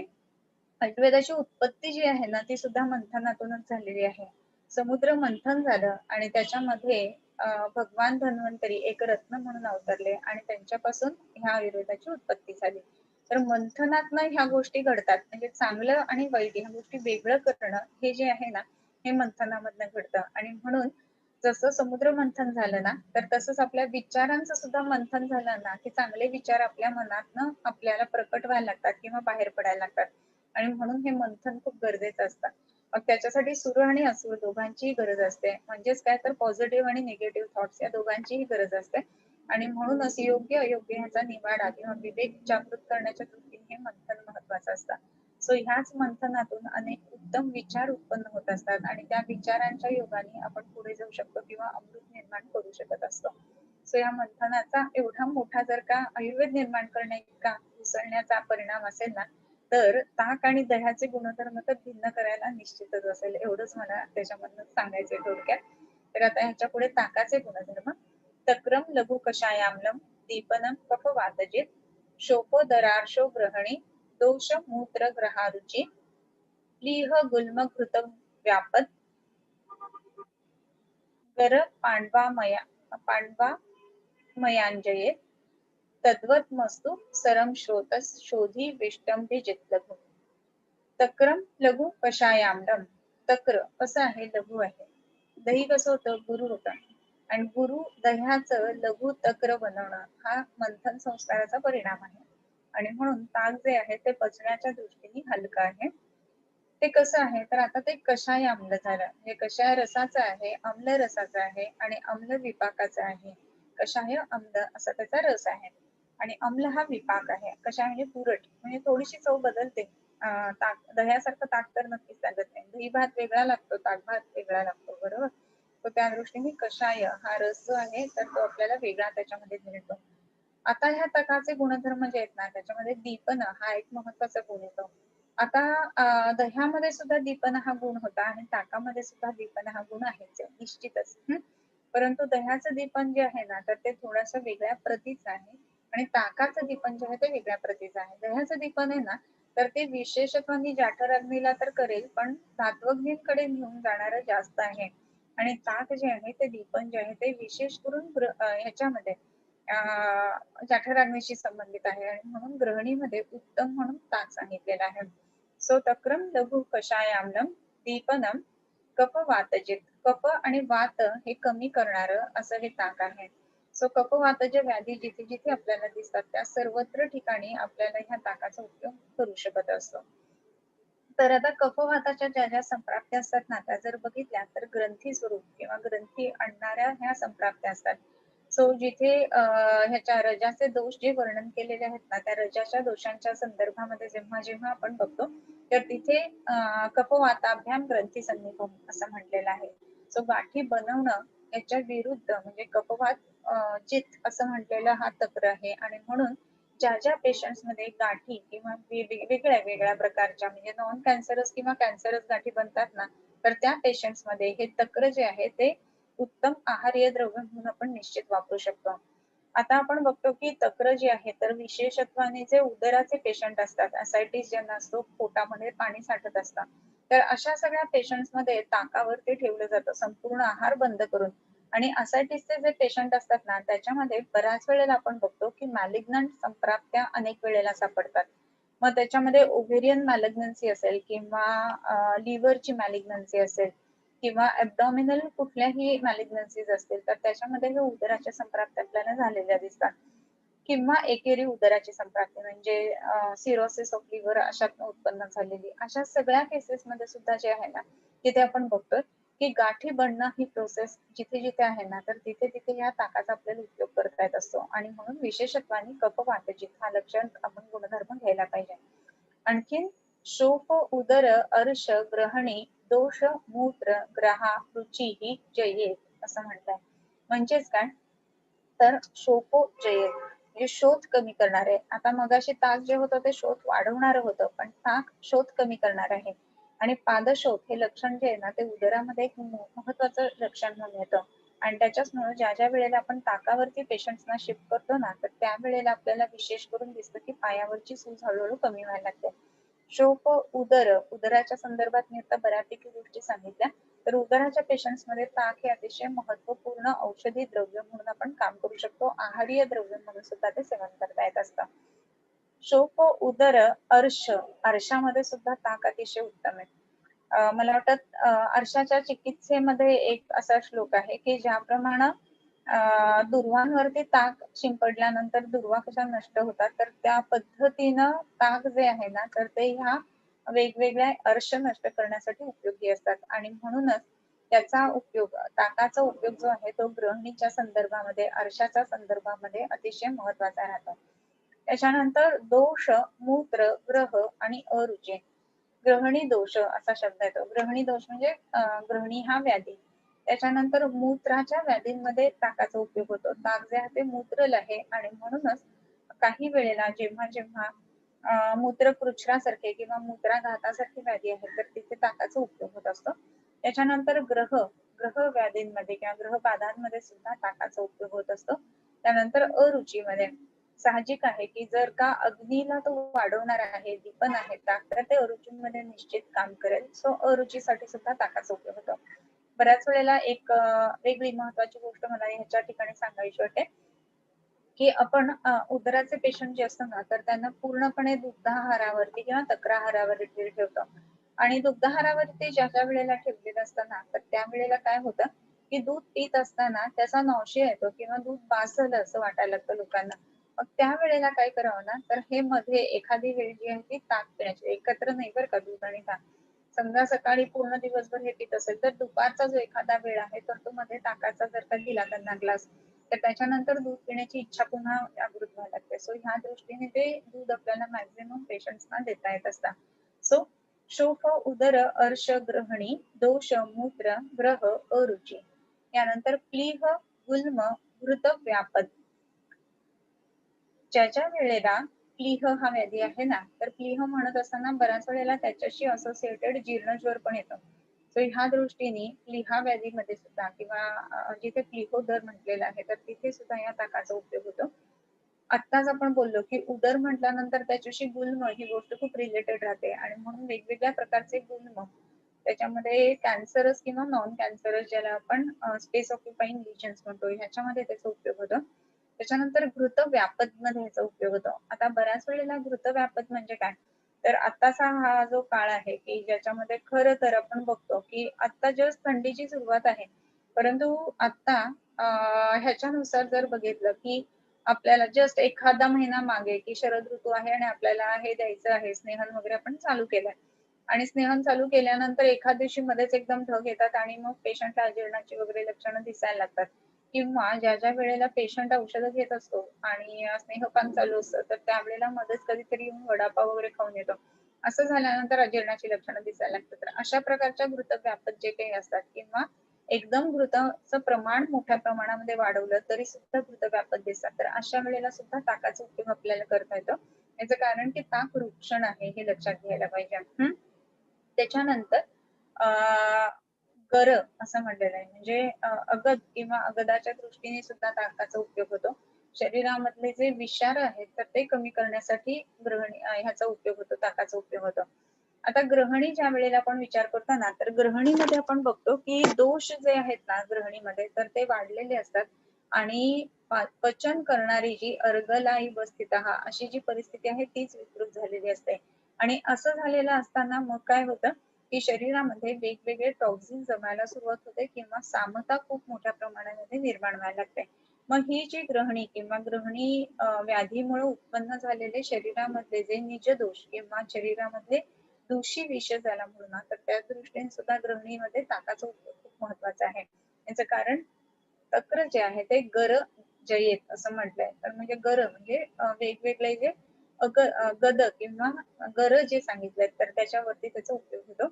आयुर्वेदाची उत्पत्ती जी आहे ना ती सुद्धा मंथनातूनच झालेली आहे. समुद्र मंथन झालं आणि त्याच्यामध्ये भगवान धन्वंतरी एक रत्न म्हणून अवतरले आणि त्यांच्यापासून ह्या आयुर्वेदाची उत्पत्ती झाली. तर मंथनातनं ह्या गोष्टी घडतात म्हणजे चांगलं आणि वाईट ह्या गोष्टी वेगळं करणं हे जे आहे ना हे मंथनामधनं घडतं आणि म्हणून जसं समुद्र मंथन झालं ना तर तसंच आपल्या विचारांचं सुद्धा मंथन झालं ना की चांगले विचार आपल्या मनातनं आपल्याला प्रकट व्हायला लागतात किंवा बाहेर पडायला लागतात आणि म्हणून हे मंथन खूप गरजेचं असतं. मग त्याच्यासाठी सुर आणि असुर दोघांचीही गरज असते. म्हणजेच काय तर पॉझिटिव्ह आणि निगेटिव्ह थॉट्स या दोघांचीही गरज असते आणि म्हणूनच योग्य अयोग्य ह्याचा निवाडा किंवा विवेक जागृत करण्याच्या दृष्टीने हे मंथन महत्वाचं असतं. सो ह्याच मंथनातून अनेक उत्तम विचार उत्पन्न होत असतात आणि त्या विचारांच्या योगाने आपण पुढे जाऊ शकतो किंवा अमृत निर्माण करू शकत असतो. सो या मंथनाचा एवढा मोठा जर का आयुर्वेद निर्माण करण्या घुसळण्याचा परिणाम असेल ना तर ताक आणि दह्याचे गुणधर्म तर भिन्न करायला निश्चितच असेल एवढंच मला त्याच्यामधनं सांगायचंय थोडक्यात. तर आता ह्याच्या पुढे ताकाचे गुणधर्म. तक्रम लघु कषायाम्लम दीपनम कफ वातजित शोकोदरार्शो ग्रहणी दोष मूत्र ग्रहारुची लीह गुल्म घृत व्यापत गर पांडवा मयांजये तद्वत मस्तु सरम श्रोतस शोधी विष्टंभि जितलघु. तक्रम लघु कषायाम्लम. तक्र कसं आहे लघु आहे. दही कसं होतं गुरु होतं आणि गुरु दह्याचं लघु तक्र बनवणं हा मंथन संस्काराचा परिणाम आहे आणि म्हणून ताक जे आहे ते पचण्याच्या दृष्टीने हलका आहे. ते कसं आहे तर आता ते कषाय आम्ल झालं हे कषाय रसाचं आहे आम्ल रसाचं आहे आणि आम्ल विपाकाचं आहे. कषाय आम्ल असा त्याचा रस आहे आणि आम्ल हा विपाक आहे. कषाय म्हणजे तुरट म्हणजे थोडीशी चव बदलते. ताक दह्यासारखं ताक तर नक्कीच लागत नाही. दही भात वेगळा लागतो ताक भात वेगळा लागतो बरोबर. तर त्या दृष्टीने कषाय हा रस जो आहे तर तो आपल्याला वेगळा त्याच्यामध्ये मिळतो. आता ह्या ताकाचे गुणधर्म जे आहेत ना त्याच्यामध्ये दीपन हा एक महत्वाचा गुण येतो. आता दह्यामध्ये सुद्धा दीपन हा गुण होता आणि ताकामध्ये सुद्धा दीपन हा गुण आहेच आहे निश्चितच. परंतु दह्याचं दीपन जे आहे ना तर ते थोडस वेगळ्या प्रतीचं आहे आणि ताकाचं दीपन जे आहे ते वेगळ्या प्रतीचं आहे. दह्याचं दीपन आहे ना तर ते विशेषत्वाने जाठराग्नीला तर करेल पण धात्वग्नींकडे घेऊन जाणार जास्त आहे आणि ताक जे आहे ते दीपन जे आहे ते विशेष करून ह्याच्यामध्ये जाठराग्नीशी संबंधित आहे आणि म्हणून गृहिणीमध्ये उत्तम म्हणून ताक सांगितलेलं आहे. सो तक्रम लघु कषायाम्लम दीपनम कफ वातजित. कफ आणि वात हे कमी करणार असं हे ताक आहे. सो कफवातच्या व्याधी जिथे जिथे आपल्याला दिसतात त्या सर्वत्र ठिकाणी आपल्याला ह्या ताकाचा उपयोग करू शकत असतो. तर आता कफवाताच्या ज्या ज्या संप्राप्त्या असतात ना त्या जर बघितल्या तर ग्रंथी स्वरूप किंवा ग्रंथी आणणाऱ्या ह्या संप्राप्त्या असतात. सो जिथे ह्याच्या रजाचे दोष जे वर्णन केलेले आहेत ना त्या रजाच्या दोषांच्या संदर्भामध्ये जेव्हा जेव्हा आपण बघतो तर तिथे कफवाताभ्याम ग्रंथी सन्निभम असं म्हटलेलं आहे. सो गाठी बनवणं याच्या विरुद्ध म्हणजे कफवात चित असं म्हटलेलं हा तक्र आहे आणि म्हणून ज्या ज्या पेशंट्स मध्ये गाठी किंवा वेगळ्या वेगळ्या प्रकारच्या म्हणजे नॉन कॅन्सरस किंवा कॅन्सरस गाठी बनतात ना तर त्या पेशंट्स मध्ये हे तक्र जे आहे ते उत्तम आहार्य द्रव्य म्हणून आपण निश्चित वापरू शकतो. आता आपण बघतो की तक्र जी आहे तर विशेषत्वाने जे उदराचे पेशंट असतात, असायटिस ज्यांना असतो, पोटामध्ये पाणी साठत असतं, तर अशा सगळ्या पेशंट्स मध्ये ताकावरती ठेवलं जातं संपूर्ण आहार बंद करून. आणि असायटिसचे जे पेशंट असतात ना, त्याच्यामध्ये बऱ्याच वेळेला आपण बघतो की मॅलिग्नंट संप्राप्त्या अनेक वेळेला सापडतात. मग त्याच्यामध्ये ओव्हेरियन मॅलिग्नन्सी असेल किंवा लिव्हरची मॅलिग्नन्सी असेल किंवा ॲब्डॉमिनल कुठल्याही मॅलिग्नन्सीज असतील, तर त्याच्यामध्ये हे उदराच्या संप्राप्ती आपल्याला झालेल्या दिसतात. किंवा एकेरी उदराची संप्राप्ती म्हणजे सिरोसिस ऑफ लिव्हर अशातनं उत्पन्न झालेली. अशा सगळ्या केसेसमध्ये सुद्धा जे आहे ना, तिथे आपण बघतोय की गाठी बनणं ही प्रोसेस जिथे-जिथे आहे ना, तर तिथे-तिथे या ताकाचा आपल्याला उपयोग करता येत असतो आणि म्हणून विशेषत्वाने कफवातजित हा लक्षण आपण गुणधर्म घ्यायला पाहिजे. आणखीन शोफ, उदर, अर्श, ग्रहणी, दोष, मूत्र, ग्रहा, रुचीही जयेत असं म्हणताय. म्हणजेच काय? तर शोफोजयेत म्हणजे शोथ कमी करणार आहे. आता मगाशी ताक जे होतं ते शोथ वाढवणारं होतं, पण ताक शोथ कमी करणार आहे. आणि पादशोथ हे लक्षण जे आहे ना, ते उदरामध्ये एक महत्वाचं लक्षण म्हणून येतं. आणि त्याच्याचमुळे ज्या वेळेला आपण ताकावरती पेशंट्सना शिफ्ट करतो ना, तर त्यावेळेला आपल्याला विशेष करून दिसतं की पायावरची सूज हळूहळू कमी व्हायला लागते. शोफ, उदर, उदराच्या संदर्भात मी आता बऱ्यापैकी गोष्टी सांगितल्या. तर उदराच्या पेशंट्स मध्ये ताक हे अतिशय महत्वपूर्ण औषधी द्रव्य म्हणून आपण काम करू शकतो. आहार्य द्रव्य म्हणून सुद्धा ते सेवन करता येत असतं. शोफ, उदर, अर्श, अर्शामध्ये सुद्धा ताक अतिशय उत्तम आहे. मला वाटतं अर्शाच्या चिकित्सेमध्ये एक असा श्लोक आहे की ज्याप्रमाणे दुर्वांवरती ताक शिंपडल्यानंतर दुर्वा कशा नष्ट होतात, तर त्या पद्धतीनं ताक जे आहे ना, तर ते ह्या वेगवेगळ्या अर्श नष्ट करण्यासाठी उपयोगी असतात. आणि म्हणूनच त्याचा उपयोग, ताकाचा उपयोग जो आहे तो गृहिणीच्या संदर्भामध्ये, अर्शाच्या संदर्भामध्ये अतिशय महत्वाचा राहतो. त्याच्यानंतर दोष, मूत्र, ग्रह आणि अरुची. ग्रहणी दोष असा शब्द येतो. ग्रहणी दोष म्हणजे ग्रहणी हा व्याधी. त्याच्यानंतर मूत्राच्या व्याधींमध्ये ताकाचा उपयोग होतो. ताक जे आहे ते मूत्रल आहे आणि म्हणूनच काही वेळेला जेव्हा जेव्हा मूत्रकृच्छ्रासारखे किंवा मूत्राघातासारखी व्याधी आहे, तर तिथे ताकाचा उपयोग होत असतो. त्याच्यानंतर ग्रह, ग्रह व्याधींमध्ये किंवा ग्रह बाधांमध्ये सुद्धा ताकाचा उपयोग होत असतो. त्यानंतर अरुचीमध्ये साहजिक आहे की जर का अग्नीला तो वाढवणार आहे, दीपन आहे ताक, तर ते अरुचीमध्ये निश्चित काम करेल. सो अरुचीसाठी सुद्धा ताकाचा उपयोग होतो. बऱ्याच वेळेला एक वेगळी महत्वाची गोष्ट मला ह्याच्या ठिकाणी सांगायची वाटते की आपण उदराचे पेशंट जे असतात ना, तर त्यांना पूर्णपणे दुग्धाहारावरती किंवा तक्राहारावरती ठेवतो. आणि दुग्धाहारावरती ज्या वेळेला ठेवलेलं असतं ना, तर त्यावेळेला काय होतं की दूध पीत असताना त्याचा नॉशिया येतो किंवा दूध बास झालं असं वाटायला लागतं लोकांना. मग त्यावेळेला काय करावं ना, तर हे मध्ये एखादी वेळ जी आहे ती ताक पिण्याची, एकत्र नाही बरं का दूध आणि ताक. समजा सकाळी पूर्ण दिवसभर हे पीत असेल, तर दुपारचा जो एखादा वेळ आहे, तर तो मध्ये ताकाचा जर का दिला त्यांना ग्लास, तर त्याच्यानंतर दूध पिण्याची इच्छा पुन्हा जागृत व्हायला लागते. सो ह्या दृष्टीने ते दूध आपल्याला मॅक्झिमम पेशंट्सना देता येत असतात. सो शोफ, उदर, अर्श, ग्रहणी, दोष, मूत्र, ग्रह, अरुची. यानंतर प्लीह, गुल्म, घृत, व्यापद. ज्या वेळेला प्लीह हा व्याधी आहे ना, तर प्लीह म्हणत असताना बऱ्याच वेळेला त्याच्याशी असोसिएटेड जीर्णज्वर पण येतो. सो ह्या दृष्टीने प्लीहा व्याधीमध्ये सुद्धा किंवा जिथे प्लीहोदर म्हटलेलं आहे, तर तिथे सुद्धा या ताकाचा उपयोग होतो. आत्ताच आपण बोललो की उदर म्हटल्यानंतर त्याच्याशी गुल्म ही गोष्ट खूप रिलेटेड राहते आणि म्हणून वेगवेगळ्या प्रकारचे गुल्म, त्याच्यामध्ये कॅन्सरस किंवा नॉन कॅन्सरस ज्याला आपण स्पेस ऑक्युपाईंग लिजन्स म्हणतो, ह्याच्यामध्ये त्याचा उपयोग होतो. त्याच्यानंतर घृत व्यापद मध्ये ह्याचा उपयोग होतो. आता बऱ्याच वेळेला घृत व्यापद म्हणजे काय, तर आताचा हा जो काळ आहे की ज्याच्यामध्ये खरं तर आपण बघतो की आता जस्ट थंडीची सुरुवात आहे, परंतु आता ह्याच्यानुसार जर बघितलं की आपल्याला जस्ट एखादा महिना मागे की शरद ऋतू आहे आणि आपल्याला हे द्यायचं आहे, स्नेहन वगैरे आपण चालू केलंय. आणि स्नेहन चालू केल्यानंतर एखाद दिवशी मध्येच एकदम ढग येतात आणि मग पेशंटला अजीर्णाची वगैरे लक्षणं दिसायला लागतात. किंवा ज्या वेळेला पेशंट औषधं घेत असतो आणि स्नेहपान चालू असतं, तर त्यावेळेला मध्येच कधीतरी येऊन वडापाव वगैरे खाऊन येतो. असं झाल्यानंतर अजीर्णाची लक्षणं दिसायला लागतात. तर अशा प्रकारच्या घृतव्यापद जे काही असतात किंवा एकदम घृताचं प्रमाण मोठ्या प्रमाणामध्ये वाढवलं तरी सुद्धा घृतव्यापद दिसतात. तर अशा वेळेला सुद्धा ताकाचा उपयोग आपल्याला करता येतो. याचं कारण की ताक रूक्षण आहे हे लक्षात घ्यायला पाहिजे. त्याच्यानंतर गर असं म्हटलेलं आहे. म्हणजे अगद किंवा अगदाच्या दृष्टीने सुद्धा ताकाचा उपयोग होतो. शरीरामधले जे विषार आहेत तर ते कमी करण्यासाठी ह्याचा उपयोग होतो, ताकाचा उपयोग होतो. आता ग्रहणी ज्या वेळेला आपण विचार करतो ना, तर ग्रहणीमध्ये आपण बघतो की दोष जे आहेत ना ग्रहणीमध्ये तर ते वाढलेले असतात आणि पचन करणारी जी अर्गला इवस्थितः अशी जी परिस्थिती आहे तीच विकृत झालेली असते. आणि असं झालेलं असताना मग काय होतं की शरीरामध्ये वेगवेगळे टॉक्सिन जमायला सुरुवात होते किंवा सामता खूप मोठ्या प्रमाणामध्ये निर्माण व्हायला लागते. मग ही जी ग्रहणी किंवा ग्रहणी व्याधीमुळे उत्पन्न झालेले शरीरामधले जे निजदोष किंवा शरीरामधले दूषी विष ज्याला म्हणू ना, तर त्या दृष्टीने सुद्धा ग्रहणीमध्ये ताकाचा उपयोग खूप महत्वाचा आहे. याचं कारण तक्र जे आहे ते गर जयेत असं म्हटलंय. तर म्हणजे गर म्हणजे वेगवेगळे जे गद किंवा गर जे सांगितलेत तर त्याच्यावरती त्याचा उपयोग होतो.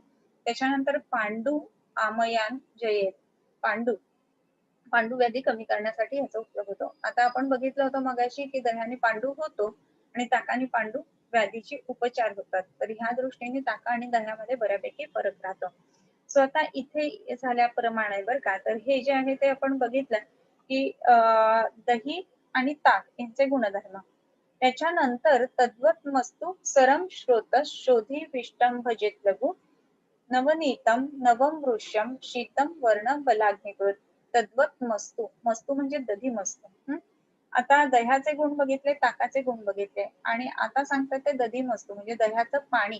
त्याच्यानंतर पांडू आमयान जयेत. पांडू पांडू व्याधी कमी करण्यासाठी याचा उपयोग होतो. आता आपण बघितलं होतं मगाशी की दह्याने पांडू होतो आणि ताकाने पांडू व्याधीचे उपचार होतात. तर ह्या दृष्टीने ताका आणि दह्यामध्ये बऱ्यापैकी फरक राहतो. सो आता इथे झाल्याप्रमाणे बरं का, तर हे जे आहे ते आपण बघितलं की दही आणि ताक यांचे गुणधर्म. त्याच्यानंतर तद्वत मस्तू सरम श्रोत शोधी विष्टम भजेत लघु नवनीतम नवम वृष्यम शीतम वर्ण बलाग्निकृत तद्वत मस्तू. मस्तू म्हणजे दधी मस्तू. आता दह्याचे गुण बघितले, ताकाचे गुण बघितले आणि आता सांगतात ते दधी मस्तू म्हणजे दह्याचं पाणी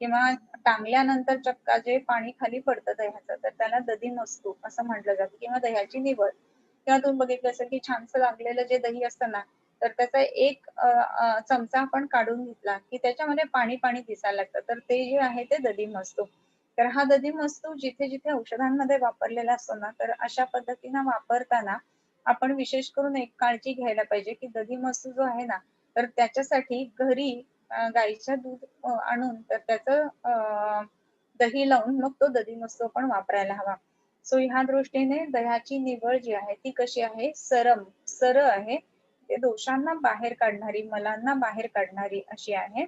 किंवा टांगल्यानंतर चक्का जे पाणी खाली पडतं दह्याचं तर त्याला दधी मस्तू असं म्हटलं जातं किंवा दह्याची निवड. किंवा तुम्ही बघितलं असेल की छानसं लागलेलं जे दही असतं ना तर त्याचा एक चमचा आपण काढून घेतला की त्याच्यामध्ये पाणी पाणी दिसायला लागतं तर ते जे आहे ते दधी मस्तू. तर हा दधी मस्तू जिथे जिथे औषधांमध्ये वापरलेला असतो ना तर अशा पद्धतीनं वापरताना आपण विशेष करून एक काळजी घ्यायला पाहिजे की दधी मस्तू जो आहे ना तर त्याच्यासाठी घरी गाईचं दूध आणून तर त्याचं दही लावून मग तो दधी मस्तू आपण वापरायला हवा. सो ह्या दृष्टीने दह्याची निवड जी आहे ती कशी आहे, सर आहे. ते दोषांना बाहेर काढणारी, मलांना बाहेर काढणारी अशी आहे.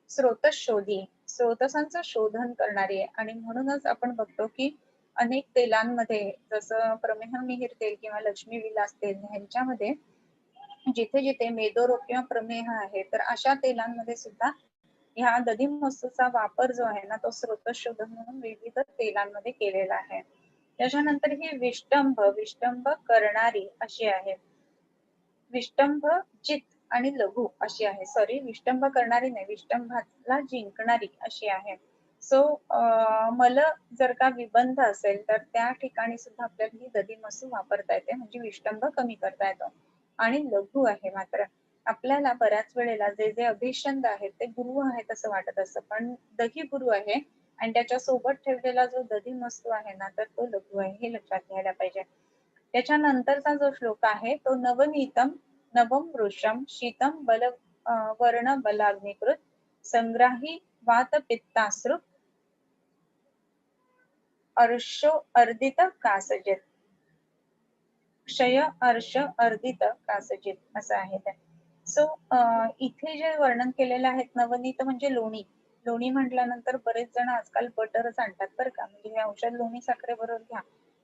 स्रोतशोधी, स्रोतसांचं शोधन करणारी आहे आणि म्हणूनच आपण बघतो की अनेक तेलांमध्ये जसं प्रमेह मिहिर तेल किंवा लक्ष्मी विलास तेल ह्यांच्यामध्ये जिथे जिथे मेदोरोग किंवा प्रमेह आहे तर अशा तेलांमध्ये सुद्धा ह्या दधिमस्तूचा वापर जो आहे ना तो स्रोतशोधन म्हणून विविध तेलांमध्ये केलेला आहे. त्याच्यानंतर ही विष्टंभ करणारी अशी आहे. विष्टंभ जित आणि लघु अशी आहे. सॉरी, विष्टंभ करणारी नाही, विष्टंभाला जिंकणारी अशी आहे. सो मल जर का विबंध असेल तर त्या ठिकाणी सुद्धा आपल्याला ही दधिमस्तू वापरता येते म्हणजे विष्टंभ कमी करता येतो. आणि लघु आहे मात्र आपल्याला बऱ्याच वेळेला जे जे अभिषंद आहेत ते गुरु आहेत असं वाटत असतं पण दही गुरु आहे आणि त्याच्या सोबत ठेवलेला जो दधिमस्तू आहे ना तर तो लघु आहे हे लक्षात घ्यायला पाहिजे. त्याच्यानंतरचा जो श्लोक आहे तो नवनीतम नवम वृषम शीतम बल वर्ण बलाग्निकृत संग्राही वात पित्तासृ अर्शो अर्दित कासजित क्षय अर्श अर्दित कासजित असं आहे ते. सो इथे जे वर्णन केलेलं आहे नवनीत म्हणजे लोणी. लोणी म्हटल्यानंतर बरेच जण आजकाल बटरच आणतात बरं का, म्हणजे हे औषध लोणी साखरेबरोबर घ्या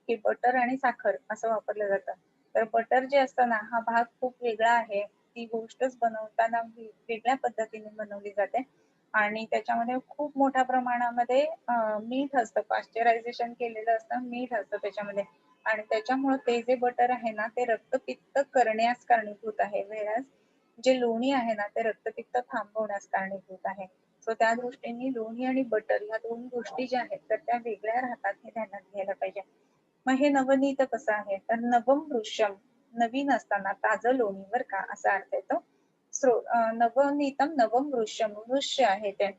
की बटर आणि साखर असं वापरलं जातं. तर बटर जे असतं ना हा भाग खूप वेगळा आहे. ती गोष्टच बनवताना वेगळ्या पद्धतीने बनवली जाते आणि त्याच्यामध्ये खूप मोठ्या प्रमाणामध्ये मीठ असतं, पाश्चरायझेशन केलेलं असतं, मीठ असतं त्याच्यामध्ये आणि त्याच्यामुळे ते जे बटर आहे ना ते रक्तपित्त करण्यास कारणीभूत आहे. वेळास जे लोणी आहे ना ते रक्तपित्त थांबवण्यास कारणीभूत आहे. सो त्या दृष्टीने लोणी आणि बटर ह्या दोन गोष्टी ज्या आहेत तर त्या वेगळ्या राहतात हे ध्यानात घ्यायला पाहिजे. मग हे नवनीत कसं आहे तर नवम वृषम नवीन असताना ताजं लोणी बर का असा अर्थ येतो. नवनीतम नवम वृषम वृक्ष आहे ते.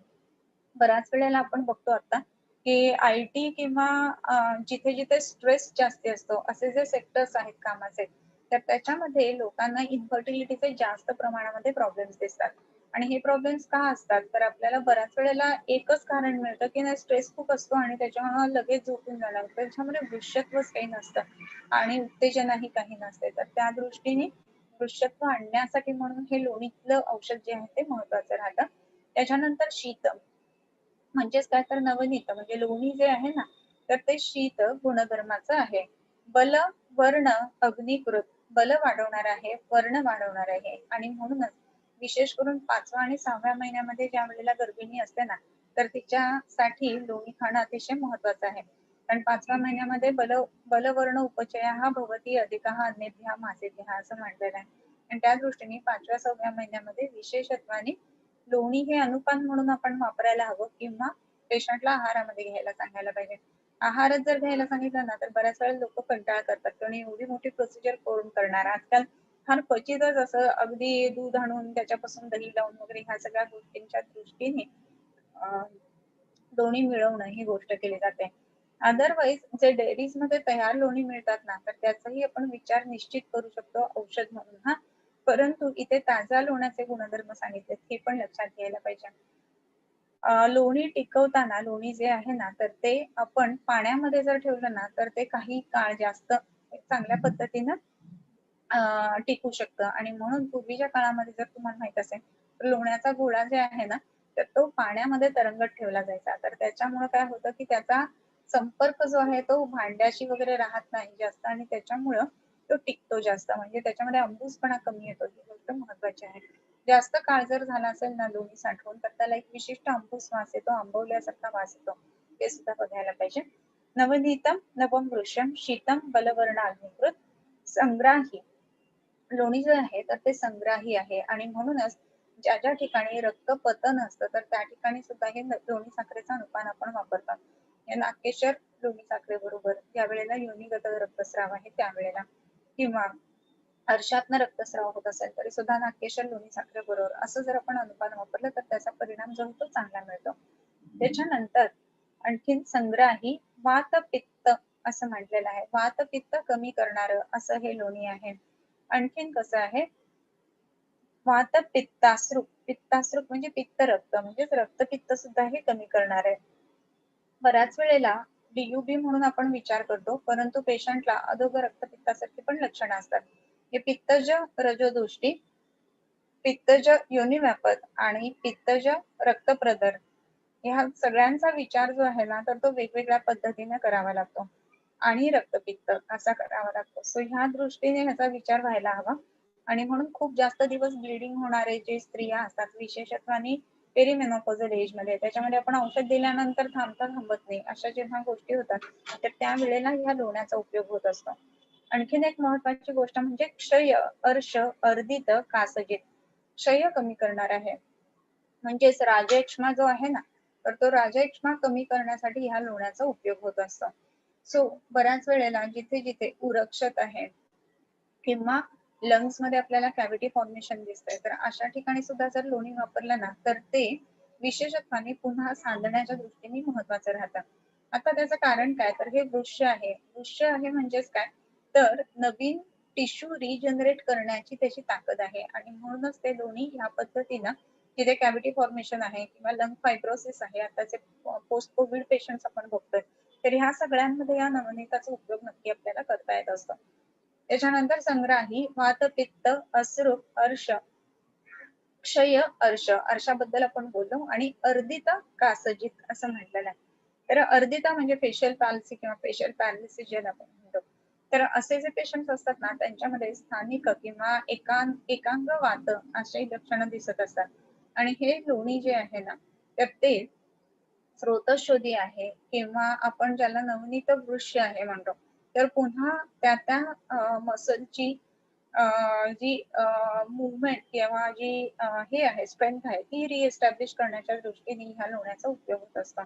बऱ्याच वेळेला आपण बघतो आता की आयटी किंवा जिथे जिथे स्ट्रेस जास्ती असतो असे जे सेक्टर्स आहेत कामाचे तर त्याच्यामध्ये लोकांना इन्फर्टिलिटीचे जास्त प्रमाणामध्ये प्रॉब्लेम्स दिसतात. आणि हे प्रॉब्लेम्स का असतात तर आपल्याला बऱ्याच वेळेला एकच कारण मिळतं की नाही स्ट्रेस खूप असतो आणि त्याच्यामुळे लगेच झोपून जाणार त्याच्यामध्ये वृषत्वच काही नसतं आणि उत्तेजनाही काही नसते. तर त्या दृष्टीने वृषत्व आणण्यासाठी म्हणून हे लोणीतलं औषध जे आहे ते महत्वाचं राहतं. त्याच्यानंतर शीत म्हणजेच काय तर नवनीत म्हणजे लोणी जे आहे ना तर ते शीत गुणधर्माचं आहे. बल, वर्ण, अग्निकृत. बल वाढवणार आहे, वर्ण वाढवणार आहे आणि म्हणूनच विशेष करून 5व्या आणि 6व्या महिन्यामध्ये ज्या वेळेला गर्भिणी असते ना, तर तिच्यासाठी लोणी खाणं अतिशय महत्वाचं आहे. कारण 5व्या महिन्यामध्ये बलवर्ण उपचयः भवति अधिकः अन्येभ्यः मासेभ्यः असं म्हटलेलं आहे. आणि त्या दृष्टीने 5व्या-6व्या महिन्यामध्ये विशेषत्वाने लोणी हे अनुपान म्हणून आपण वापरायला हवं किंवा पेशंटला आहारामध्ये घ्यायला सांगायला पाहिजे. आहारच जर घ्यायला सांगितलं ना, तर बऱ्याच वेळेला लोकं कंटाळा करतात आणि एवढी मोठी प्रोसिजर कोण करणार? आजकाल फार क्वचितच असं अगदी दूध आणून त्याच्यापासून दही लावून वगैरे ह्या सगळ्या गोष्टींच्या दृष्टीने लोणी मिळवणं ही गोष्ट केली जाते. अदरवाईज जे डेअरीजमध्ये तयार लोणी मिळतात ना, तर त्याचाही आपण विचार निश्चित करू शकतो औषध म्हणून हां. परंतु इथे ताज्या लोण्याचे गुणधर्म सांगितलेत हे पण लक्षात घ्यायला पाहिजे. लोणी टिकवताना लोणी जे आहे ना, तर ते आपण पाण्यामध्ये जर ठेवलं ना, तर ते काही काळ जास्त चांगल्या पद्धतीनं टिकू शकतं आणि म्हणून पूर्वीच्या काळामध्ये जर तुम्हाला माहित असेल, तर लोण्याचा गोळा जे आहे ना, तर तो पाण्यामध्ये तरंगत ठेवला जायचा. तर त्याच्यामुळं काय होतं, की त्याचा संपर्क जो आहे तो भांड्याशी वगैरे राहत नाही जास्त आणि त्याच्यामुळं तो टिकतो जास्त. म्हणजे त्याच्यामध्ये अंबूसपणा कमी येतो. ही गोष्ट महत्त्वाची आहे. जास्त काळ जर झाला असेल ना लोणी साठवून, तर त्याला एक विशिष्ट अंबूस वास येतो, आंबवल्यासारखा वास येतो. ते सुद्धा बघायला पाहिजे. नवनीतम नवम वृषम शीतम बलवर्ण अग्निकृत संग्राही लोणी जे आहे तर ते संग्राही आहे आणि म्हणूनच ज्या ज्या ठिकाणी रक्तपतन असतं तर त्या ठिकाणी सुद्धा हे लोणी साखरेचा अनुपान आपण वापरतात. या नाकेशर लोणी साखरेबरोबर ज्या वेळेला योनीगत रक्तस्राव आहे त्यावेळेला किंवा अर्शातनं रक्तस्राव होत असेल तरी सुद्धा नाकेशर लोणी साखरेबरोबर असं जर आपण अनुपान वापरलं तर त्याचा परिणाम जो तो चांगला मिळतो. त्याच्यानंतर आणखीन संग्राही वात पित्त असं म्हटलेलं आहे. वात पित्त कमी करणारं असं हे लोणी आहे. आणखीन कसं आहे वात पित्ताश्रू पित्ताश्रू म्हणजे पित्त रक्त म्हणजेच रक्तपित्त सुद्धा हे कमी करणार आहे. बऱ्याच वेळेला DUB म्हणून आपण विचार करतो परंतु पेशंटला अधोगर रक्तपित्तासारखी पण लक्षणं असतात. हे पित्तज रजोदृष्टी, पित्तज योनिव्यापक आणि पित्तज रक्तप्रदर ह्या सगळ्यांचा विचार जो आहे ना तर तो वेगवेगळ्या पद्धतीने करावा लागतो आणि रक्तपित्त असा करावा लागतो. सो ह्या दृष्टीने ह्याचा विचार व्हायला हवा आणि म्हणून खूप जास्त दिवस ब्लिडिंग होणारे जे स्त्रिया असतात विशेषत्वाने पेरिमेनोपॉझल एज मध्ये त्याच्यामध्ये आपण औषध दिल्यानंतर थांबत नाही अशा जेव्हा गोष्टी होतात तर त्यावेळेला ह्या लोण्याचा उपयोग होत असतो. आणखीन एक महत्वाची गोष्ट म्हणजे क्षय, अर्श, अर्दित, कासजित. क्षय कमी करणार आहे. म्हणजेच राजयक्ष्मा जो आहे ना, तर तो राजयक्ष्मा कमी करण्यासाठी ह्या लोण्याचा उपयोग होत असतो. सो बऱ्याच वेळेला जिथे-जिथे उरक्षत आहे किंवा लंग्स मध्ये आपल्याला कॅव्हिटी फॉर्मेशन दिसतंय, तर अशा ठिकाणी सुद्धा जर लोणी वापरलं ना, तर ते विशेषत्वाने पुन्हा सांधण्याच्या दृष्टीने महत्वाचं राहतं. आता त्याचं कारण काय? तर हे वृक्ष आहे. वृक्ष आहे म्हणजेच काय? तर नवीन टिश्यू रिजनरेट करण्याची त्याची ताकद आहे आणि म्हणूनच ते लोणी ह्या पद्धतीनं जिथे कॅव्हिटी फॉर्मेशन आहे किंवा लंग फायब्रोसिस आहे, आताचे पोस्ट कोविड पेशंट्स आपण बघतोय, तर ह्या सगळ्यांमध्ये या नवनीताचा उपयोग नक्की आपल्याला करता येत असतो. त्याच्यानंतर संग्राही वात पित्त अश्रू अर्श क्षय अर्श अर्शाबद्दल आपण बोललो आणि अर्दित कासजित असं म्हटलेलं आहे. तर अर्दिता म्हणजे फेशियल पॅल्सी किंवा फेशियल पॅरालिसिस ज्याला आपण म्हणतो. तर असे जे पेशंट्स असतात ना त्यांच्यामध्ये स्थानिक किंवा एकांग वात अशी लक्षणं दिसत असतात आणि हे लोणी जे आहे ना तर ते स्रोतशोधी आहे किंवा आपण ज्याला नवनीत वृक्ष आहे म्हणतो. तर पुन्हा त्या मसलची जी मूव्हमेंट किंवा जी हे आहे स्ट्रेंथ आहे ती रिएस्टॅब्लिश करण्याच्या दृष्टीने ह्या लोण्याचा उपयोग होत असतो.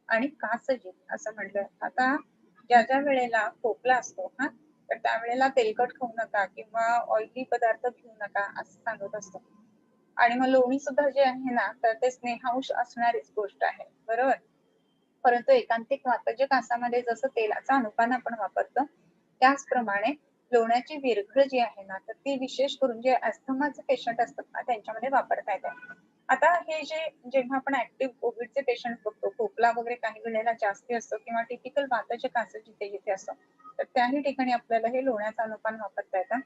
आणि कासजी असं म्हटलं आता ज्या वेळेला खोकला असतो हा तर त्यावेळेला तेलकट खाऊ नका किंवा ऑइली पदार्थ घेऊ नका असं सांगत असतो. आणि मग लोणी सुद्धा जे आहे ना तर ते स्नेहांश असणारीच गोष्ट आहे बरोबर. परंतु एकांतिक वातजक आसामध्ये जसं तेलाचा अनुपान आपण वापरतो त्याचप्रमाणे लोण्याची विरघळ जी आहे ना तर ती विशेष करून जे अस्थमाचे पेशंट असतात ना त्यांच्यामध्ये वापरता येते. आता हे जे जेव्हा आपण ऍक्टिव्ह कोविडचे पेशंट बघतो खोकला वगैरे काही वेळेला जास्ती असतो किंवा टिपिकल वातजक असं जिथे जिथे असतं तर त्याही ठिकाणी आपल्याला हे लोण्याचं अनुपान वापरता येतं.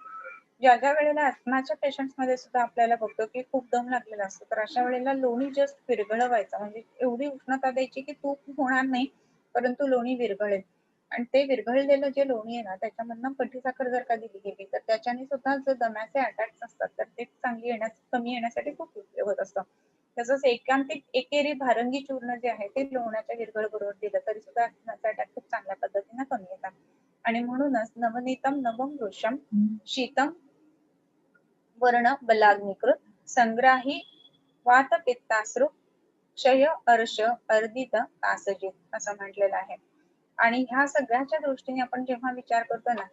ज्या वेळेला अस्थमाच्या पेशंट्स मध्ये सुद्धा आपल्याला बघतो की खूप दम लागलेला असतो तर अशा वेळेला लोणी जस्ट विरघळवायचं म्हणजे एवढी उष्णता द्यायची की तूप होणार नाही परंतु लोणी विरघळेल आणि ते विरघळलेलं जे लोणी आहे ना त्याच्यामधनं कठी साखर जर का दिली गेली तर त्याच्याने सुद्धा जो दम्याचे अटॅक्स असतात तर ते कमी येण्यासाठी खूप उपयोग होत असतो. तसंच एकांतिक एकेरी भारंगी चूर्ण जे आहे ते लोण्याच्या विरघळ बरोबर दिलं तरी सुद्धा दम्याचे अटॅक खूप चांगल्या पद्धतीने कमी येतात. आणि म्हणूनच नवनीतम नवम वृषम शीतम वर्ण बलाग्निकृत संग्राही वात पित्ताश्रू क्षय अर्श अर्दित कासजित असं म्हटलेलं आहे. आणि ह्या सगळ्याच्या दृष्टीने आपण जेव्हा विचार करतो ना